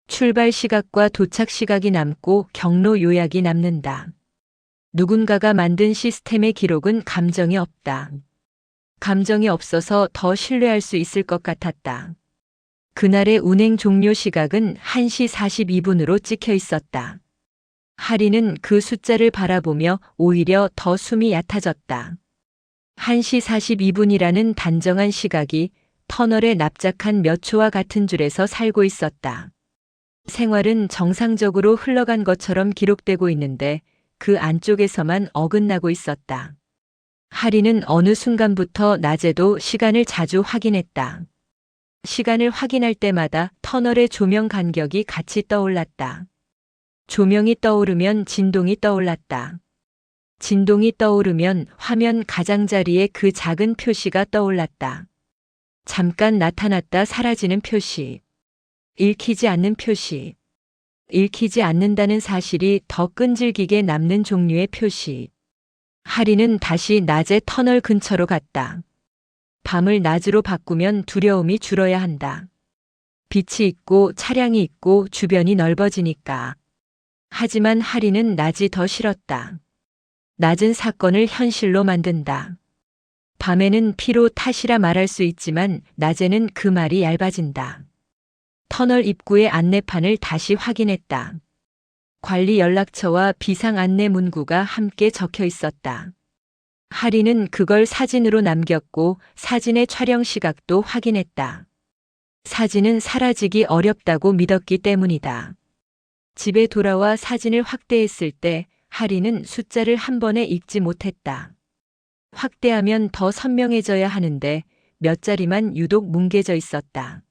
출발 시각과 도착 시각이 남고 경로 요약이 남는다. 누군가가 만든 시스템의 기록은 감정이 없다. 감정이 없어서 더 신뢰할 수 있을 것 같았다. 그날의 운행 종료 시각은 1시 42분으로 찍혀 있었다. 하린은 그 숫자를 바라보며 오히려 더 숨이 얕아졌다. 1시 42분이라는 단정한 시각이 터널에 납작한 몇 초와 같은 줄에서 살고 있었다. 생활은 정상적으로 흘러간 것처럼 기록되고 있는데 그 안쪽에서만 어긋나고 있었다. 하린은 어느 순간부터 낮에도 시간을 자주 확인했다. 시간을 확인할 때마다 터널의 조명 간격이 같이 떠올랐다. 조명이 떠오르면 진동이 떠올랐다. 진동이 떠오르면 화면 가장자리에 그 작은 표시가 떠올랐다. 잠깐 나타났다 사라지는 표시. 읽히지 않는 표시. 읽히지 않는다는 사실이 더 끈질기게 남는 종류의 표시. 하린은 다시 낮에 터널 근처로 갔다. 밤을 낮으로 바꾸면 두려움이 줄어야 한다. 빛이 있고 차량이 있고 주변이 넓어지니까. 하지만 하린은 낮이 더 싫었다. 낮은 사건을 현실로 만든다. 밤에는 피로 탓이라 말할 수 있지만 낮에는 그 말이 얇아진다. 터널 입구의 안내판을 다시 확인했다. 관리 연락처와 비상 안내 문구가 함께 적혀 있었다. 하린은 그걸 사진으로 남겼고 사진의 촬영 시각도 확인했다. 사진은 사라지기 어렵다고 믿었기 때문이다. 집에 돌아와 사진을 확대했을 때 하린은 숫자를 한 번에 읽지 못했다. 확대하면 더 선명해져야 하는데 몇 자리만 유독 뭉개져 있었다.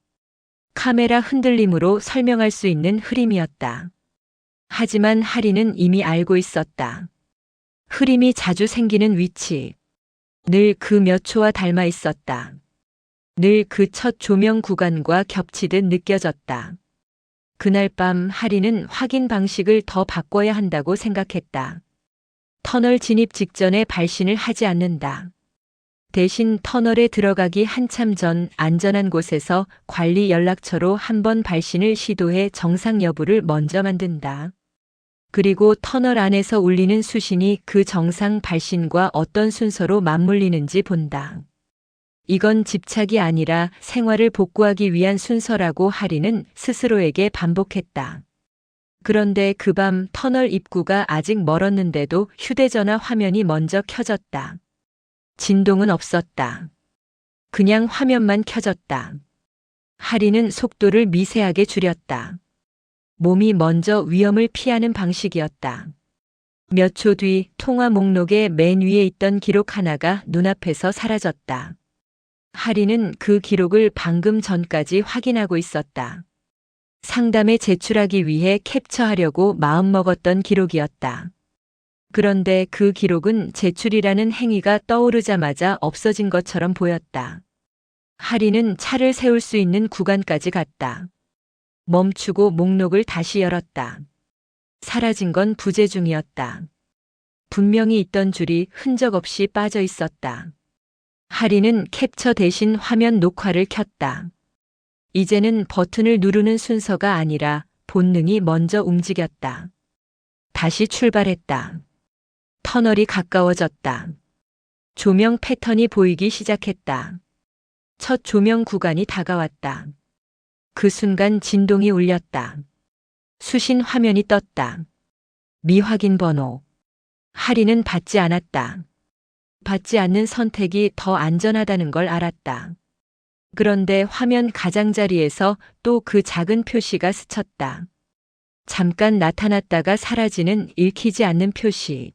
카메라 흔들림으로 설명할 수 있는 흐림이었다. 하지만 하린은 이미 알고 있었다. 흐림이 자주 생기는 위치. 늘 그 몇 초와 닮아 있었다. 늘 그 첫 조명 구간과 겹치듯 느껴졌다. 그날 밤 하린은 확인 방식을 더 바꿔야 한다고 생각했다. 터널 진입 직전에 발신을 하지 않는다. 대신 터널에 들어가기 한참 전 안전한 곳에서 관리 연락처로 한 번 발신을 시도해 정상 여부를 먼저 만든다. 그리고 터널 안에서 울리는 수신이 그 정상 발신과 어떤 순서로 맞물리는지 본다. 이건 집착이 아니라 생활을 복구하기 위한 순서라고 하린은 스스로에게 반복했다. 그런데 그 밤 터널 입구가 아직 멀었는데도 휴대전화 화면이 먼저 켜졌다. 진동은 없었다. 그냥 화면만 켜졌다. 하린은 속도를 미세하게 줄였다. 몸이 먼저 위험을 피하는 방식이었다. 몇 초 뒤 통화 목록의 맨 위에 있던 기록 하나가 눈앞에서 사라졌다. 하린은 그 기록을 방금 전까지 확인하고 있었다. 상담에 제출하기 위해 캡처하려고 마음먹었던 기록이었다. 그런데 그 기록은 제출이라는 행위가 떠오르자마자 없어진 것처럼 보였다. 하린은 차를 세울 수 있는 구간까지 갔다. 멈추고 목록을 다시 열었다. 사라진 건 부재 중이었다. 분명히 있던 줄이 흔적 없이 빠져 있었다. 하리는 캡처 대신 화면 녹화를 켰다. 이제는 버튼을 누르는 순서가 아니라 본능이 먼저 움직였다. 다시 출발했다. 터널이 가까워졌다. 조명 패턴이 보이기 시작했다. 첫 조명 구간이 다가왔다. 그 순간 진동이 울렸다. 수신 화면이 떴다. 미확인 번호. 하리는 받지 않았다. 받지 않는 선택이 더 안전하다는 걸 알았다. 그런데 화면 가장자리에서 또 그 작은 표시가 스쳤다. 잠깐 나타났다가 사라지는 읽히지 않는 표시.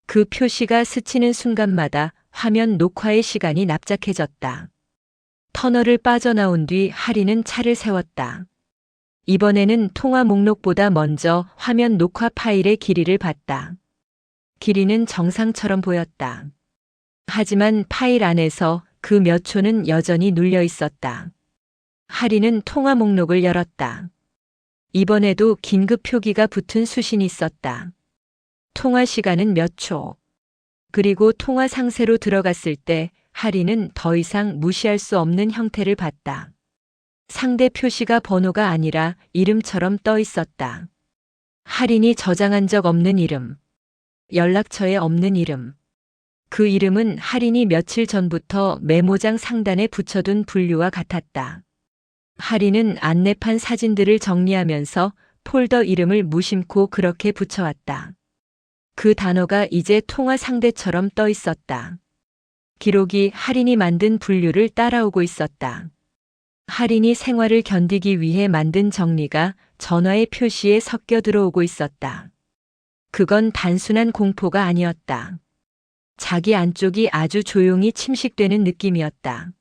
그 표시가 스치는 순간마다 화면 녹화의 시간이 납작해졌다. 터널을 빠져나온 뒤 하리는 차를 세웠다. 이번에는 통화 목록보다 먼저 화면 녹화 파일의 길이를 봤다. 길이는 정상처럼 보였다. 하지만 파일 안에서 그 몇 초는 여전히 눌려 있었다. 하리는 통화 목록을 열었다. 이번에도 긴급 표기가 붙은 수신이 있었다. 통화 시간은 몇 초. 그리고 통화 상세로 들어갔을 때 하리는 더 이상 무시할 수 없는 형태를 봤다. 상대 표시가 번호가 아니라 이름처럼 떠 있었다. 하린이 저장한 적 없는 이름. 연락처에 없는 이름. 그 이름은 하린이 며칠 전부터 메모장 상단에 붙여둔 분류와 같았다. 하린은 안내판 사진들을 정리하면서 폴더 이름을 무심코 그렇게 붙여왔다. 그 단어가 이제 통화 상대처럼 떠 있었다. 기록이 하린이 만든 분류를 따라오고 있었다. 하린이 생활을 견디기 위해 만든 정리가 전화의 표시에 섞여 들어오고 있었다. 그건 단순한 공포가 아니었다. 자기 안쪽이 아주 조용히 침식되는 느낌이었다.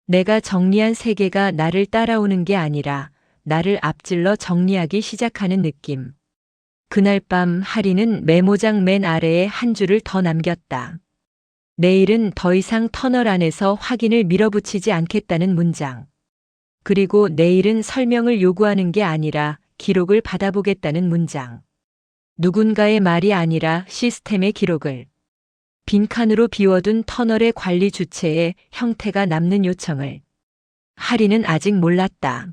내가 정리한 세계가 나를 따라오는 게 아니라 나를 앞질러 정리하기 시작하는 느낌. 그날 밤 하리는 메모장 맨 아래에 한 줄을 더 남겼다. 내일은 더 이상 터널 안에서 확인을 밀어붙이지 않겠다는 문장. 그리고 내일은 설명을 요구하는 게 아니라 기록을 받아보겠다는 문장. 누군가의 말이 아니라 시스템의 기록을. 빈칸으로 비워둔 터널의 관리 주체의 형태가 남는 요청을. 하리는 아직 몰랐다.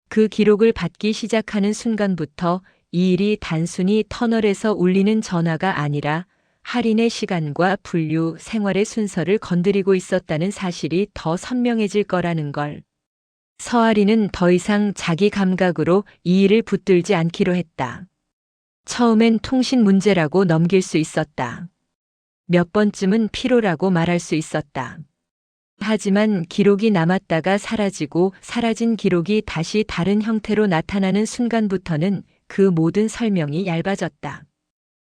그 기록을 받기 시작하는 순간부터 이 일이 단순히 터널에서 울리는 전화가 아니라 하린의 시간과 분류, 생활의 순서를 건드리고 있었다는 사실이 더 선명해질 거라는 걸. 서아리는 더 이상 자기 감각으로 이 일을 붙들지 않기로 했다. 처음엔 통신 문제라고 넘길 수 있었다. 몇 번쯤은 피로라고 말할 수 있었다. 하지만 기록이 남았다가 사라지고 사라진 기록이 다시 다른 형태로 나타나는 순간부터는 그 모든 설명이 얇아졌다.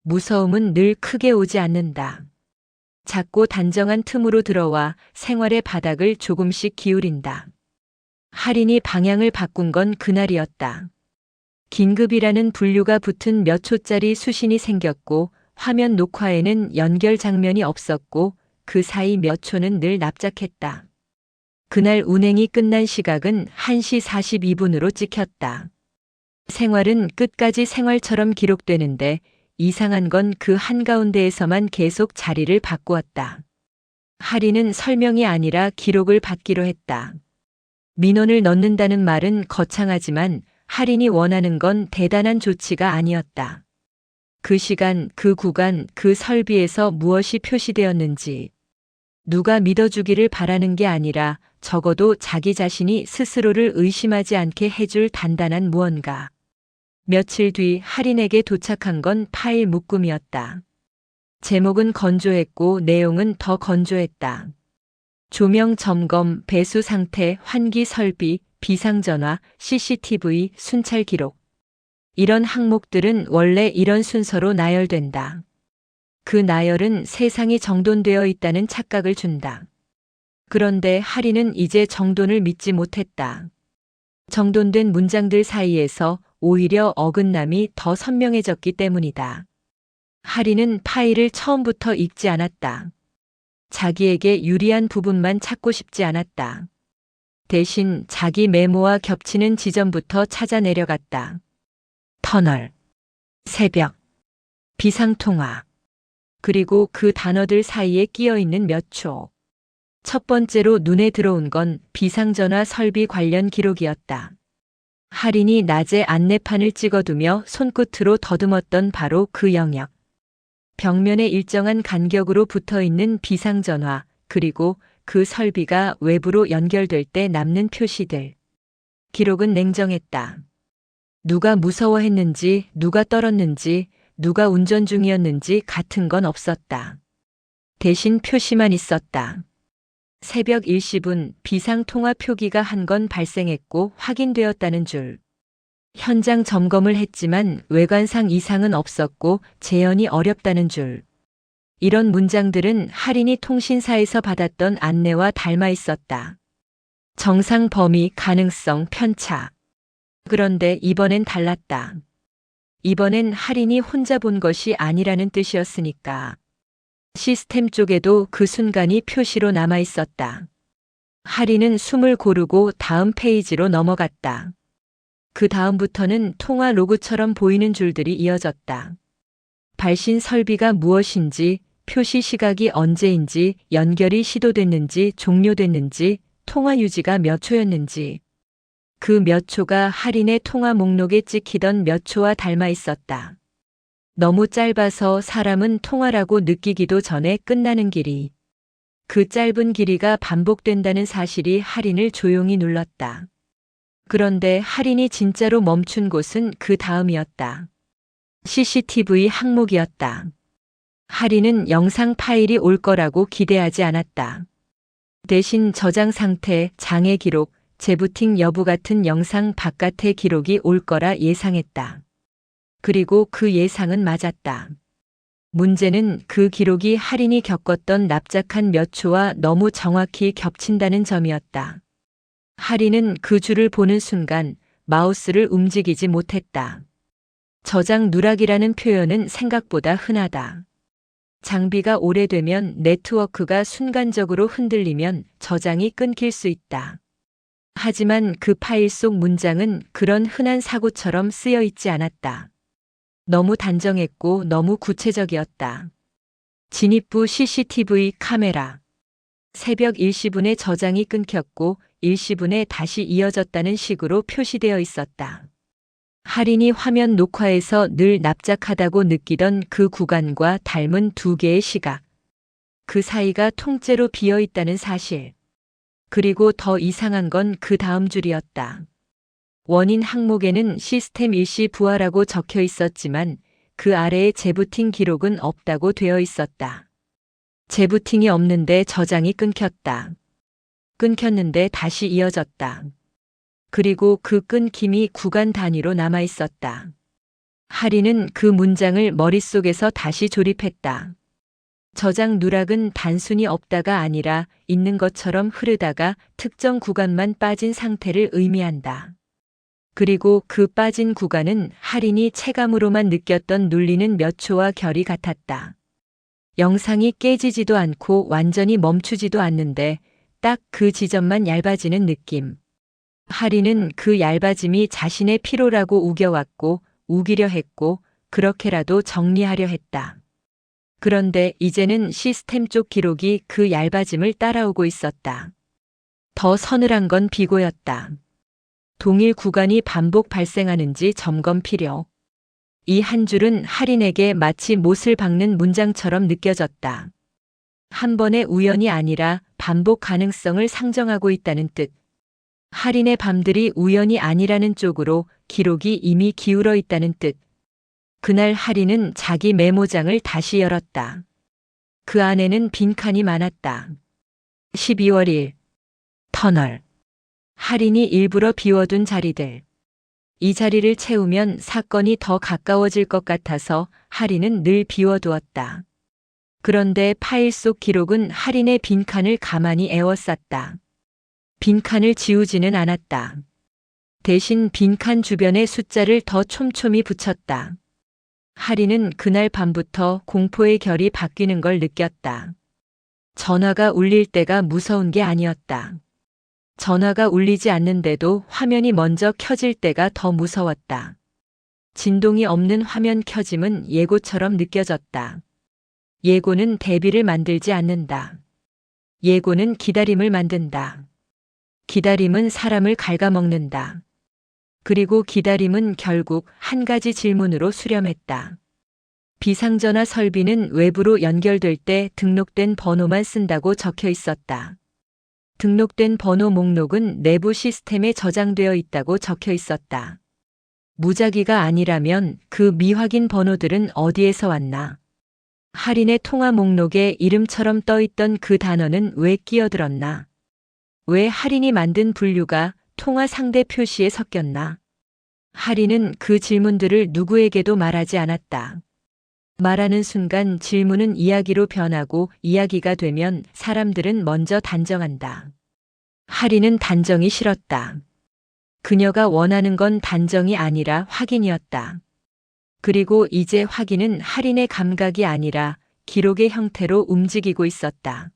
무서움은 늘 크게 오지 않는다. 작고 단정한 틈으로 들어와 생활의 바닥을 조금씩 기울인다. 하린이 방향을 바꾼 건 그날이었다. 긴급이라는 분류가 붙은 몇 초짜리 수신이 생겼고 화면 녹화에는 연결 장면이 없었고 그 사이 몇 초는 늘 납작했다. 그날 운행이 끝난 시각은 1시 42분으로 찍혔다. 생활은 끝까지 생활처럼 기록되는데 이상한 건 그 한가운데에서만 계속 자리를 바꾸었다. 하리는 설명이 아니라 기록을 받기로 했다. 민원을 넣는다는 말은 거창하지만 하린이 원하는 건 대단한 조치가 아니었다. 그 시간, 그 구간, 그 설비에서 무엇이 표시되었는지 누가 믿어주기를 바라는 게 아니라 적어도 자기 자신이 스스로를 의심하지 않게 해줄 단단한 무언가. 며칠 뒤 하린에게 도착한 건 파일 묶음이었다. 제목은 건조했고 내용은 더 건조했다. 조명 점검, 배수 상태, 환기 설비, 비상전화, CCTV, 순찰 기록. 이런 항목들은 원래 이런 순서로 나열된다. 그 나열은 세상이 정돈되어 있다는 착각을 준다. 그런데 하리는 이제 정돈을 믿지 못했다. 정돈된 문장들 사이에서 오히려 어긋남이 더 선명해졌기 때문이다. 하리는 파일을 처음부터 읽지 않았다. 자기에게 유리한 부분만 찾고 싶지 않았다. 대신 자기 메모와 겹치는 지점부터 찾아 내려갔다. 터널, 새벽, 비상통화, 그리고 그 단어들 사이에 끼어 있는 몇 초. 첫 번째로 눈에 들어온 건 비상전화 설비 관련 기록이었다. 할인이 낮에 안내판을 찍어두며 손끝으로 더듬었던 바로 그 영역. 벽면에 일정한 간격으로 붙어 있는 비상전화, 그리고 그 설비가 외부로 연결될 때 남는 표시들. 기록은 냉정했다. 누가 무서워했는지, 누가 떨었는지, 누가 운전 중이었는지 같은 건 없었다. 대신 표시만 있었다. 새벽 1시 비상통화 표기가 한 건 발생했고 확인되었다는 줄. 현장 점검을 했지만 외관상 이상은 없었고 재현이 어렵다는 줄. 이런 문장들은 할인이 통신사에서 받았던 안내와 닮아 있었다. 정상 범위, 가능성, 편차. 그런데 이번엔 달랐다. 이번엔 할인이 혼자 본 것이 아니라는 뜻이었으니까. 시스템 쪽에도 그 순간이 표시로 남아 있었다. 할인은 숨을 고르고 다음 페이지로 넘어갔다. 그 다음부터는 통화 로그처럼 보이는 줄들이 이어졌다. 발신 설비가 무엇인지, 표시 시각이 언제인지, 연결이 시도됐는지, 종료됐는지, 통화 유지가 몇 초였는지. 그 몇 초가 할인의 통화 목록에 찍히던 몇 초와 닮아 있었다. 너무 짧아서 사람은 통화라고 느끼기도 전에 끝나는 길이. 그 짧은 길이가 반복된다는 사실이 할인을 조용히 눌렀다. 그런데 할인이 진짜로 멈춘 곳은 그 다음이었다. CCTV 항목이었다. 할인은 영상 파일이 올 거라고 기대하지 않았다. 대신 저장 상태, 장애 기록, 재부팅 여부 같은 영상 바깥의 기록이 올 거라 예상했다. 그리고 그 예상은 맞았다. 문제는 그 기록이 할인이 겪었던 납작한 몇 초와 너무 정확히 겹친다는 점이었다. 할인은 그 줄을 보는 순간 마우스를 움직이지 못했다. 저장 누락이라는 표현은 생각보다 흔하다. 장비가 오래되면 네트워크가 순간적으로 흔들리면 저장이 끊길 수 있다. 하지만 그 파일 속 문장은 그런 흔한 사고처럼 쓰여 있지 않았다. 너무 단정했고 너무 구체적이었다. 진입부 CCTV 카메라. 새벽 1시분에 저장이 끊겼고 1시분에 다시 이어졌다는 식으로 표시되어 있었다. 할인이 화면 녹화에서 늘 납작하다고 느끼던 그 구간과 닮은 두 개의 시각. 그 사이가 통째로 비어 있다는 사실. 그리고 더 이상한 건 그 다음 줄이었다. 원인 항목에는 시스템 일시 부하라고 적혀 있었지만 그 아래에 재부팅 기록은 없다고 되어 있었다. 재부팅이 없는데 저장이 끊겼다. 끊겼는데 다시 이어졌다. 그리고 그 끊김이 구간 단위로 남아 있었다. 할인은 그 문장을 머릿속에서 다시 조립했다. 저장 누락은 단순히 없다가 아니라 있는 것처럼 흐르다가 특정 구간만 빠진 상태를 의미한다. 그리고 그 빠진 구간은 할인이 체감으로만 느꼈던 눌리는 몇 초와 결이 같았다. 영상이 깨지지도 않고 완전히 멈추지도 않는데 딱 그 지점만 얇아지는 느낌. 할인은 그 얇아짐이 자신의 피로라고 우겨왔고 우기려 했고 그렇게라도 정리하려 했다. 그런데 이제는 시스템 쪽 기록이 그 얇아짐을 따라오고 있었다. 더 서늘한 건 비고였다. 동일 구간이 반복 발생하는지 점검 필요. 이 한 줄은 할인에게 마치 못을 박는 문장처럼 느껴졌다. 한 번의 우연이 아니라 반복 가능성을 상정하고 있다는 뜻. 할인의 밤들이 우연이 아니라는 쪽으로 기록이 이미 기울어 있다는 뜻. 그날 할인은 자기 메모장을 다시 열었다. 그 안에는 빈칸이 많았다. 12월 1일. 터널. 할인이 일부러 비워둔 자리들. 이 자리를 채우면 사건이 더 가까워질 것 같아서 할인은 늘 비워두었다. 그런데 파일 속 기록은 할인의 빈칸을 가만히 에워쌌다. 빈칸을 지우지는 않았다. 대신 빈칸 주변에 숫자를 더 촘촘히 붙였다. 할인은 그날 밤부터 공포의 결이 바뀌는 걸 느꼈다. 전화가 울릴 때가 무서운 게 아니었다. 전화가 울리지 않는데도 화면이 먼저 켜질 때가 더 무서웠다. 진동이 없는 화면 켜짐은 예고처럼 느껴졌다. 예고는 대비를 만들지 않는다. 예고는 기다림을 만든다. 기다림은 사람을 갉아먹는다. 그리고 기다림은 결국 한 가지 질문으로 수렴했다. 비상전화 설비는 외부로 연결될 때 등록된 번호만 쓴다고 적혀 있었다. 등록된 번호 목록은 내부 시스템에 저장되어 있다고 적혀 있었다. 무작위가 아니라면 그 미확인 번호들은 어디에서 왔나? 할인의 통화 목록에 이름처럼 떠있던 그 단어는 왜 끼어들었나? 왜 할인이 만든 분류가 통화 상대 표시에 섞였나? 할인은 그 질문들을 누구에게도 말하지 않았다. 말하는 순간 질문은 이야기로 변하고 이야기가 되면 사람들은 먼저 단정한다. 할인은 단정이 싫었다. 그녀가 원하는 건 단정이 아니라 확인이었다. 그리고 이제 확인은 할인의 감각이 아니라 기록의 형태로 움직이고 있었다.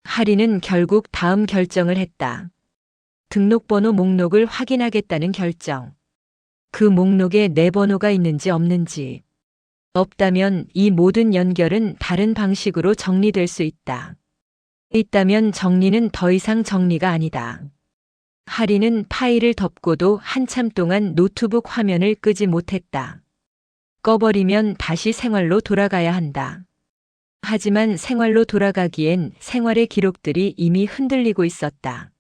할인은 결국 다음 결정을 했다. 등록번호 목록을 확인하겠다는 결정. 그 목록에 내 번호가 있는지 없는지. 없다면 이 모든 연결은 다른 방식으로 정리될 수 있다. 있다면 정리는 더 이상 정리가 아니다. 할인은 파일을 덮고도 한참 동안 노트북 화면을 끄지 못했다. 꺼버리면 다시 생활로 돌아가야 한다. 하지만 생활로 돌아가기엔 생활의 기록들이 이미 흔들리고 있었다.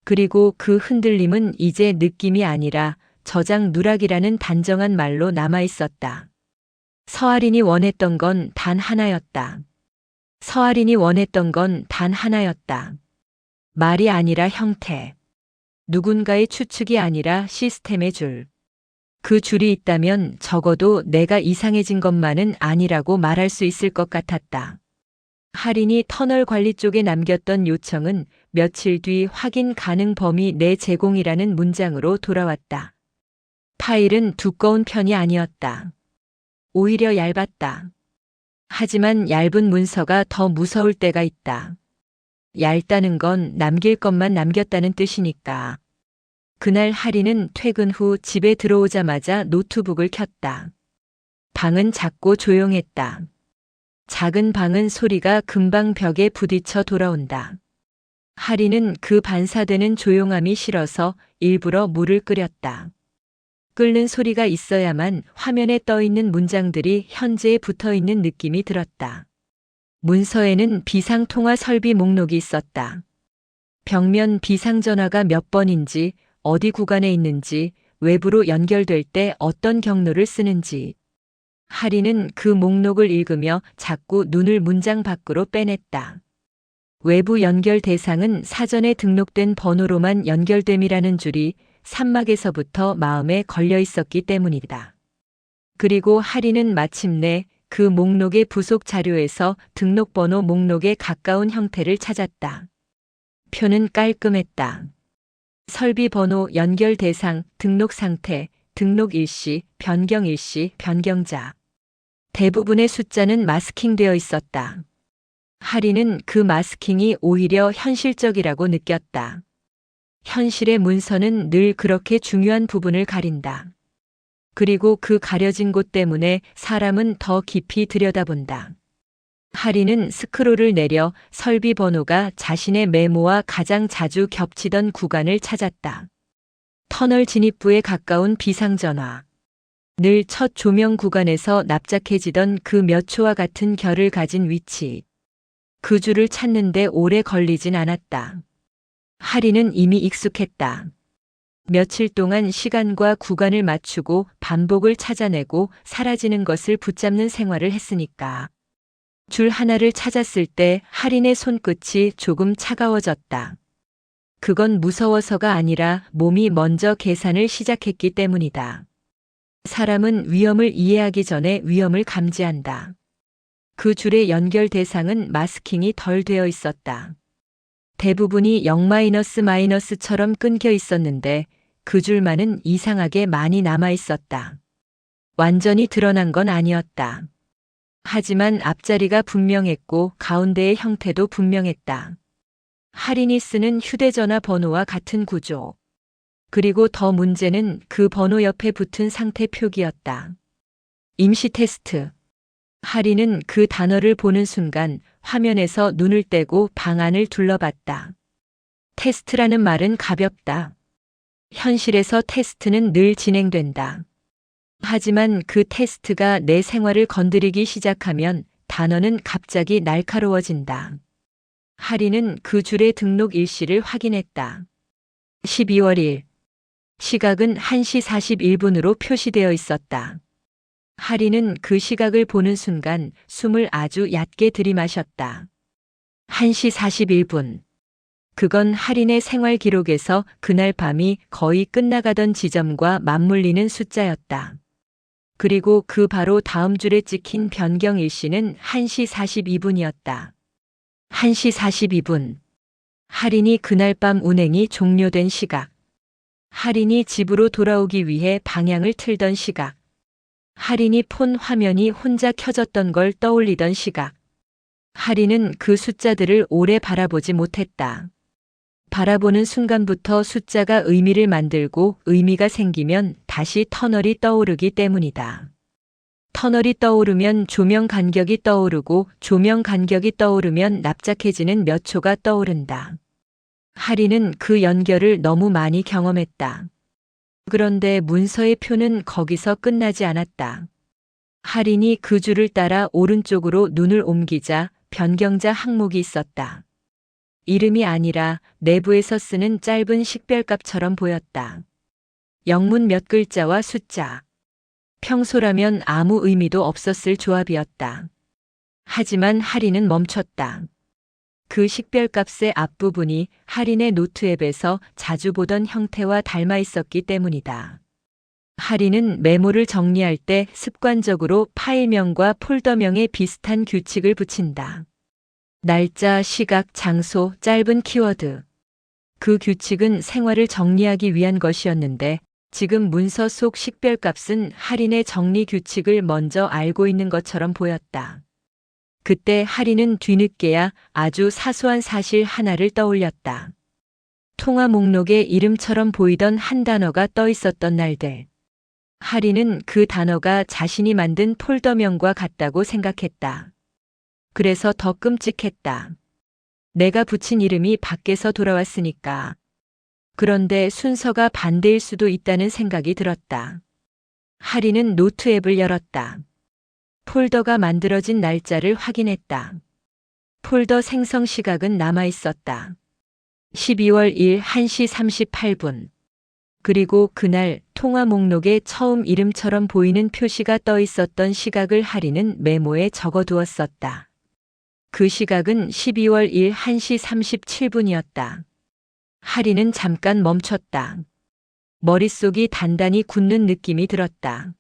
그리고 그 흔들림은 이제 느낌이 아니라 저장 누락이라는 단정한 말로 남아 있었다. 서할인이 원했던 건 단 하나였다. 서할인이 원했던 건 단 하나였다. 말이 아니라 형태. 누군가의 추측이 아니라 시스템의 줄. 그 줄이 있다면 적어도 내가 이상해진 것만은 아니라고 말할 수 있을 것 같았다. 할인이 터널 관리 쪽에 남겼던 요청은 며칠 뒤 확인 가능 범위 내 제공이라는 문장으로 돌아왔다. 파일은 두꺼운 편이 아니었다. 오히려 얇았다. 하지만 얇은 문서가 더 무서울 때가 있다. 얇다는 건 남길 것만 남겼다는 뜻이니까. 그날 할인은 퇴근 후 집에 들어오자마자 노트북을 켰다. 방은 작고 조용했다. 작은 방은 소리가 금방 벽에 부딪혀 돌아온다. 할인은 그 반사되는 조용함이 싫어서 일부러 물을 끓였다. 끓는 소리가 있어야만 화면에 떠 있는 문장들이 현재에 붙어 있는 느낌이 들었다. 문서에는 비상통화 설비 목록이 있었다. 벽면 비상전화가 몇 번인지, 어디 구간에 있는지, 외부로 연결될 때 어떤 경로를 쓰는지. 할인은 그 목록을 읽으며 자꾸 눈을 문장 밖으로 빼냈다. 외부 연결 대상은 사전에 등록된 번호로만 연결됨이라는 줄이 산막에서부터 마음에 걸려 있었기 때문이다. 그리고 할인은 마침내 그 목록의 부속 자료에서 등록번호 목록에 가까운 형태를 찾았다. 표는 깔끔했다. 설비 번호, 연결 대상, 등록 상태, 등록 일시, 변경 일시, 변경자. 대부분의 숫자는 마스킹되어 있었다. 할인은 그 마스킹이 오히려 현실적이라고 느꼈다. 현실의 문서는 늘 그렇게 중요한 부분을 가린다. 그리고 그 가려진 곳 때문에 사람은 더 깊이 들여다본다. 할인은 스크롤을 내려 설비 번호가 자신의 메모와 가장 자주 겹치던 구간을 찾았다. 터널 진입부에 가까운 비상전화. 늘 첫 조명 구간에서 납작해지던 그 몇 초와 같은 결을 가진 위치. 그 줄을 찾는데 오래 걸리진 않았다. 할인은 이미 익숙했다. 며칠 동안 시간과 구간을 맞추고 반복을 찾아내고 사라지는 것을 붙잡는 생활을 했으니까. 줄 하나를 찾았을 때 할인의 손끝이 조금 차가워졌다. 그건 무서워서가 아니라 몸이 먼저 계산을 시작했기 때문이다. 사람은 위험을 이해하기 전에 위험을 감지한다. 그 줄의 연결 대상은 마스킹이 덜 되어 있었다. 대부분이 0-처럼 끊겨 있었는데 그 줄만은 이상하게 많이 남아 있었다. 완전히 드러난 건 아니었다. 하지만 앞자리가 분명했고 가운데의 형태도 분명했다. 할인이 쓰는 휴대전화 번호와 같은 구조. 그리고 더 문제는 그 번호 옆에 붙은 상태 표기였다. 임시 테스트. 하리는 그 단어를 보는 순간 화면에서 눈을 떼고 방안을 둘러봤다. 테스트라는 말은 가볍다. 현실에서 테스트는 늘 진행된다. 하지만 그 테스트가 내 생활을 건드리기 시작하면 단어는 갑자기 날카로워진다. 하리는 그 줄의 등록 일시를 확인했다. 12월 1일. 시각은 1시 41분으로 표시되어 있었다. 하리는 그 시각을 보는 순간 숨을 아주 얕게 들이마셨다. 1시 41분. 그건 할인의 생활 기록에서 그날 밤이 거의 끝나가던 지점과 맞물리는 숫자였다. 그리고 그 바로 다음 줄에 찍힌 변경 일시는 1시 42분이었다. 1시 42분. 할인이 그날 밤 운행이 종료된 시각. 할인이 집으로 돌아오기 위해 방향을 틀던 시각. 할인이 폰 화면이 혼자 켜졌던 걸 떠올리던 시각. 할인은 그 숫자들을 오래 바라보지 못했다. 바라보는 순간부터 숫자가 의미를 만들고 의미가 생기면 다시 터널이 떠오르기 때문이다. 터널이 떠오르면 조명 간격이 떠오르고 조명 간격이 떠오르면 납작해지는 몇 초가 떠오른다. 하리는 그 연결을 너무 많이 경험했다. 그런데 문서의 표는 거기서 끝나지 않았다. 할인이 그 줄을 따라 오른쪽으로 눈을 옮기자 변경자 항목이 있었다. 이름이 아니라 내부에서 쓰는 짧은 식별값처럼 보였다. 영문 몇 글자와 숫자. 평소라면 아무 의미도 없었을 조합이었다. 하지만 할인은 멈췄다. 그 식별값의 앞부분이 할인의 노트 앱에서 자주 보던 형태와 닮아 있었기 때문이다. 할인은 메모를 정리할 때 습관적으로 파일명과 폴더명에 비슷한 규칙을 붙인다. 날짜, 시각, 장소, 짧은 키워드. 그 규칙은 생활을 정리하기 위한 것이었는데 지금 문서 속 식별값은 할인의 정리 규칙을 먼저 알고 있는 것처럼 보였다. 그때 할인은 뒤늦게야 아주 사소한 사실 하나를 떠올렸다. 통화 목록에 이름처럼 보이던 한 단어가 떠 있었던 날들. 할인은 그 단어가 자신이 만든 폴더명과 같다고 생각했다. 그래서 더 끔찍했다. 내가 붙인 이름이 밖에서 돌아왔으니까. 그런데 순서가 반대일 수도 있다는 생각이 들었다. 할인은 노트 앱을 열었다. 폴더가 만들어진 날짜를 확인했다. 폴더 생성 시각은 남아 있었다. 12월 1일 1시 38분. 그리고 그날 통화 목록에 처음 이름처럼 보이는 표시가 떠 있었던 시각을 할인은 메모에 적어두었었다. 그 시각은 12월 1일 1시 37분이었다. 할인은 잠깐 멈췄다. 머릿속이 단단히 굳는 느낌이 들었다.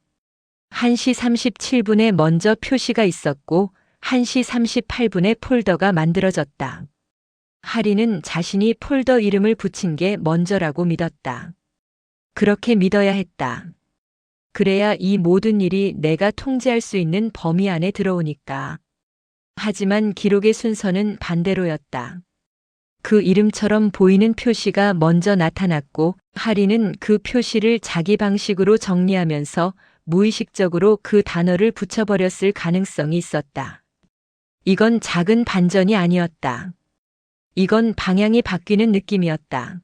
1시 37분에 먼저 표시가 있었고 1시 38분에 폴더가 만들어졌다. 할인은 자신이 폴더 이름을 붙인 게 먼저라고 믿었다. 그렇게 믿어야 했다. 그래야 이 모든 일이 내가 통제할 수 있는 범위 안에 들어오니까. 하지만 기록의 순서는 반대로였다. 그 이름처럼 보이는 표시가 먼저 나타났고 할인은 그 표시를 자기 방식으로 정리하면서 무의식적으로 그 단어를 붙여버렸을 가능성이 있었다. 이건 작은 반전이 아니었다. 이건 방향이 바뀌는 느낌이었다.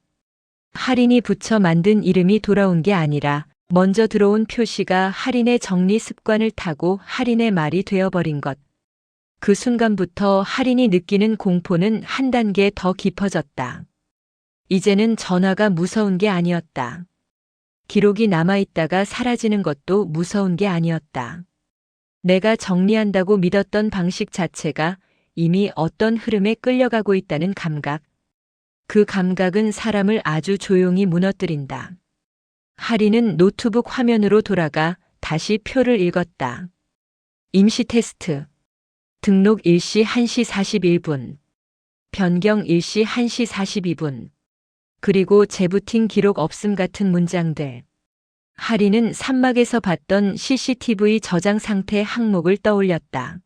할인이 붙여 만든 이름이 돌아온 게 아니라 먼저 들어온 표시가 할인의 정리 습관을 타고 할인의 말이 되어버린 것. 그 순간부터 할인이 느끼는 공포는 한 단계 더 깊어졌다. 이제는 전화가 무서운 게 아니었다. 기록이 남아있다가 사라지는 것도 무서운 게 아니었다. 내가 정리한다고 믿었던 방식 자체가 이미 어떤 흐름에 끌려가고 있다는 감각. 그 감각은 사람을 아주 조용히 무너뜨린다. 할인은 노트북 화면으로 돌아가 다시 표를 읽었다. 임시 테스트. 등록 일시 1시 41분. 변경 일시 1시 42분. 그리고 재부팅 기록 없음 같은 문장들. 할인은 산막에서 봤던 CCTV 저장 상태 항목을 떠올렸다.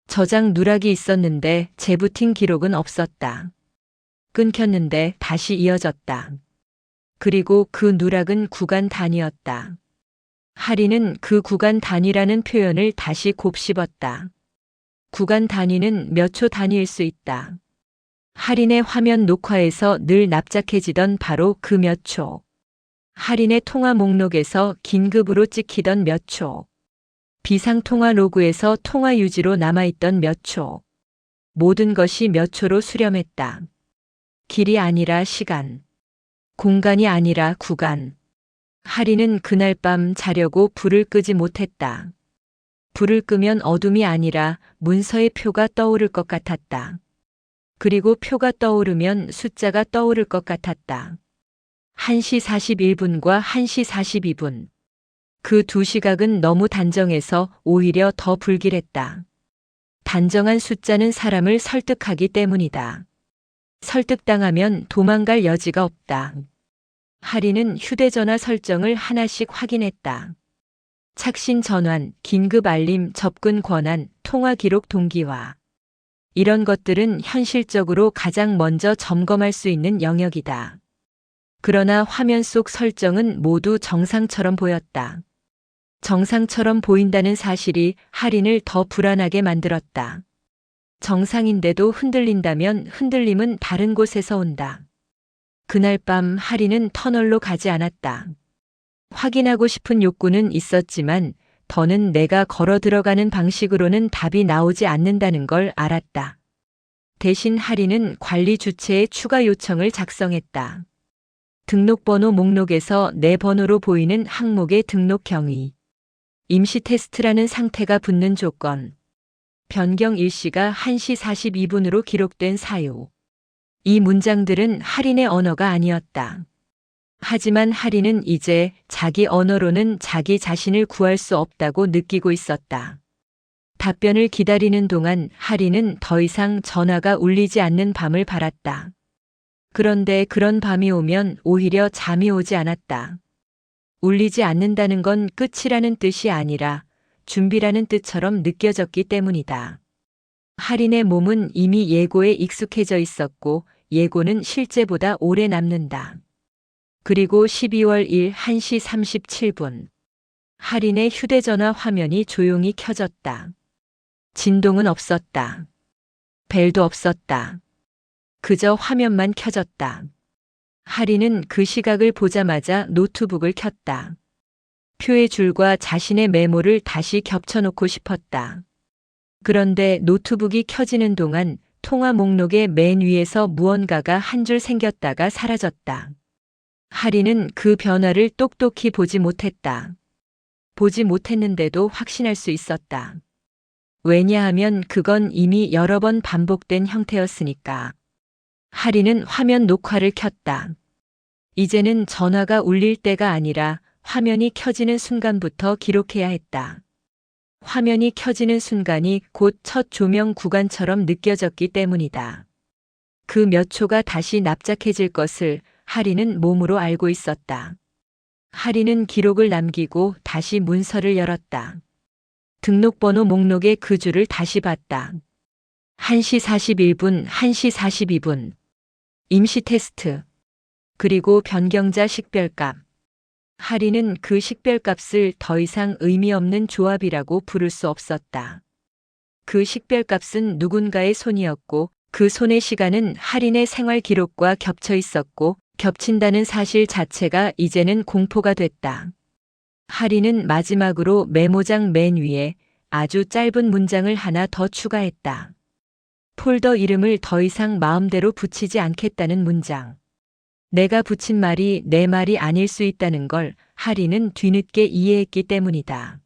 저장 누락이 있었는데 재부팅 기록은 없었다. 끊겼는데 다시 이어졌다. 그리고 그 누락은 구간 단위였다. 하리는 그 구간 단위라는 표현을 다시 곱씹었다. 구간 단위는 몇 초 단위일 수 있다. 할인의 화면 녹화에서 늘 납작해지던 바로 그 몇 초. 할인의 통화 목록에서 긴급으로 찍히던 몇 초. 비상통화 로그에서 통화 유지로 남아있던 몇 초. 모든 것이 몇 초로 수렴했다. 길이 아니라 시간. 공간이 아니라 구간. 할인은 그날 밤 자려고 불을 끄지 못했다. 불을 끄면 어둠이 아니라 문서의 표가 떠오를 것 같았다. 그리고 표가 떠오르면 숫자가 떠오를 것 같았다. 1시 41분과 1시 42분. 그 두 시각은 너무 단정해서 오히려 더 불길했다. 단정한 숫자는 사람을 설득하기 때문이다. 설득당하면 도망갈 여지가 없다. 할인은 휴대전화 설정을 하나씩 확인했다. 착신 전환, 긴급 알림, 접근 권한, 통화 기록 동기화. 이런 것들은 현실적으로 가장 먼저 점검할 수 있는 영역이다. 그러나 화면 속 설정은 모두 정상처럼 보였다. 정상처럼 보인다는 사실이 할인을 더 불안하게 만들었다. 정상인데도 흔들린다면 흔들림은 다른 곳에서 온다. 그날 밤 할인은 터널로 가지 않았다. 확인하고 싶은 욕구는 있었지만 더는 내가 걸어 들어가는 방식으로는 답이 나오지 않는다는 걸 알았다. 대신 할인은 관리 주체의 추가 요청을 작성했다. 등록번호 목록에서 내 번호로 보이는 항목의 등록 경위. 임시 테스트라는 상태가 붙는 조건. 변경 일시가 1시 42분으로 기록된 사유. 이 문장들은 할인의 언어가 아니었다. 하지만 할인은 이제 자기 언어로는 자기 자신을 구할 수 없다고 느끼고 있었다. 답변을 기다리는 동안 할인은 더 이상 전화가 울리지 않는 밤을 바랐다. 그런데 그런 밤이 오면 오히려 잠이 오지 않았다. 울리지 않는다는 건 끝이라는 뜻이 아니라 준비라는 뜻처럼 느껴졌기 때문이다. 할인의 몸은 이미 예고에 익숙해져 있었고 예고는 실제보다 오래 남는다. 그리고 12월 1 1시 37분. 할인의 휴대전화 화면이 조용히 켜졌다. 진동은 없었다. 벨도 없었다. 그저 화면만 켜졌다. 할인은 그 시각을 보자마자 노트북을 켰다. 표의 줄과 자신의 메모를 다시 겹쳐놓고 싶었다. 그런데 노트북이 켜지는 동안 통화 목록의 맨 위에서 무언가가 한 줄 생겼다가 사라졌다. 할인은 그 변화를 똑똑히 보지 못했다. 보지 못했는데도 확신할 수 있었다. 왜냐하면 그건 이미 여러 번 반복된 형태였으니까. 할인은 화면 녹화를 켰다. 이제는 전화가 울릴 때가 아니라 화면이 켜지는 순간부터 기록해야 했다. 화면이 켜지는 순간이 곧 첫 조명 구간처럼 느껴졌기 때문이다. 그 몇 초가 다시 납작해질 것을 할인은 몸으로 알고 있었다. 할인은 기록을 남기고 다시 문서를 열었다. 등록번호 목록의 그 줄을 다시 봤다. 1시 41분, 1시 42분. 임시 테스트. 그리고 변경자 식별값. 할인은 그 식별값을 더 이상 의미 없는 조합이라고 부를 수 없었다. 그 식별값은 누군가의 손이었고 그 손의 시간은 할인의 생활 기록과 겹쳐 있었고 겹친다는 사실 자체가 이제는 공포가 됐다. 할인은 마지막으로 메모장 맨 위에 아주 짧은 문장을 하나 더 추가했다. 폴더 이름을 더 이상 마음대로 붙이지 않겠다는 문장. 내가 붙인 말이 내 말이 아닐 수 있다는 걸 할인은 뒤늦게 이해했기 때문이다.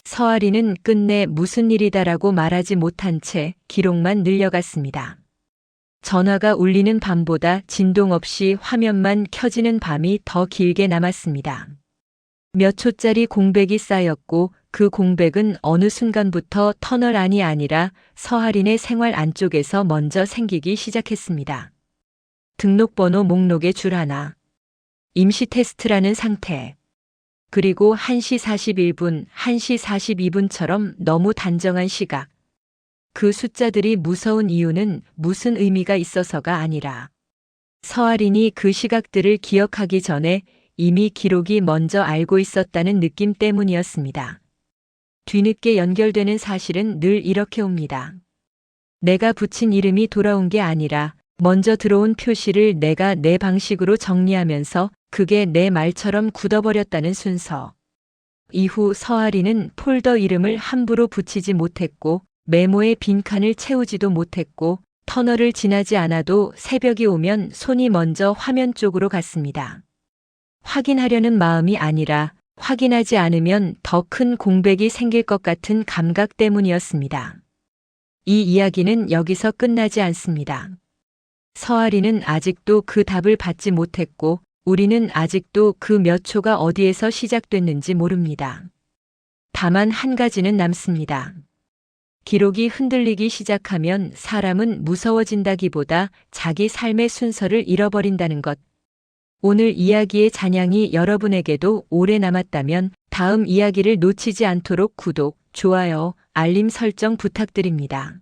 서할인은 끝내 무슨 일이다라고 말하지 못한 채 기록만 늘려갔습니다. 전화가 울리는 밤보다 진동 없이 화면만 켜지는 밤이 더 길게 남았습니다. 몇 초짜리 공백이 쌓였고 그 공백은 어느 순간부터 터널 안이 아니라 서할인의 생활 안쪽에서 먼저 생기기 시작했습니다. 등록번호 목록의 줄 하나. 임시 테스트라는 상태. 그리고 1시 41분, 1시 42분처럼 너무 단정한 시각. 그 숫자들이 무서운 이유는 무슨 의미가 있어서가 아니라 서할인이 그 시각들을 기억하기 전에 이미 기록이 먼저 알고 있었다는 느낌 때문이었습니다. 뒤늦게 연결되는 사실은 늘 이렇게 옵니다. 내가 붙인 이름이 돌아온 게 아니라 먼저 들어온 표시를 내가 내 방식으로 정리하면서 그게 내 말처럼 굳어버렸다는 순서. 이후 서아리는 폴더 이름을 함부로 붙이지 못했고 메모의 빈칸을 채우지도 못했고 터널을 지나지 않아도 새벽이 오면 손이 먼저 화면 쪽으로 갔습니다. 확인하려는 마음이 아니라 확인하지 않으면 더 큰 공백이 생길 것 같은 감각 때문이었습니다. 이 이야기는 여기서 끝나지 않습니다. 서아리는 아직도 그 답을 받지 못했고 우리는 아직도 그 몇 초가 어디에서 시작됐는지 모릅니다. 다만 한 가지는 남습니다. 기록이 흔들리기 시작하면 사람은 무서워진다기보다 자기 삶의 순서를 잃어버린다는 것. 오늘 이야기의 잔향이 여러분에게도 오래 남았다면 다음 이야기를 놓치지 않도록 구독, 좋아요, 알림 설정 부탁드립니다.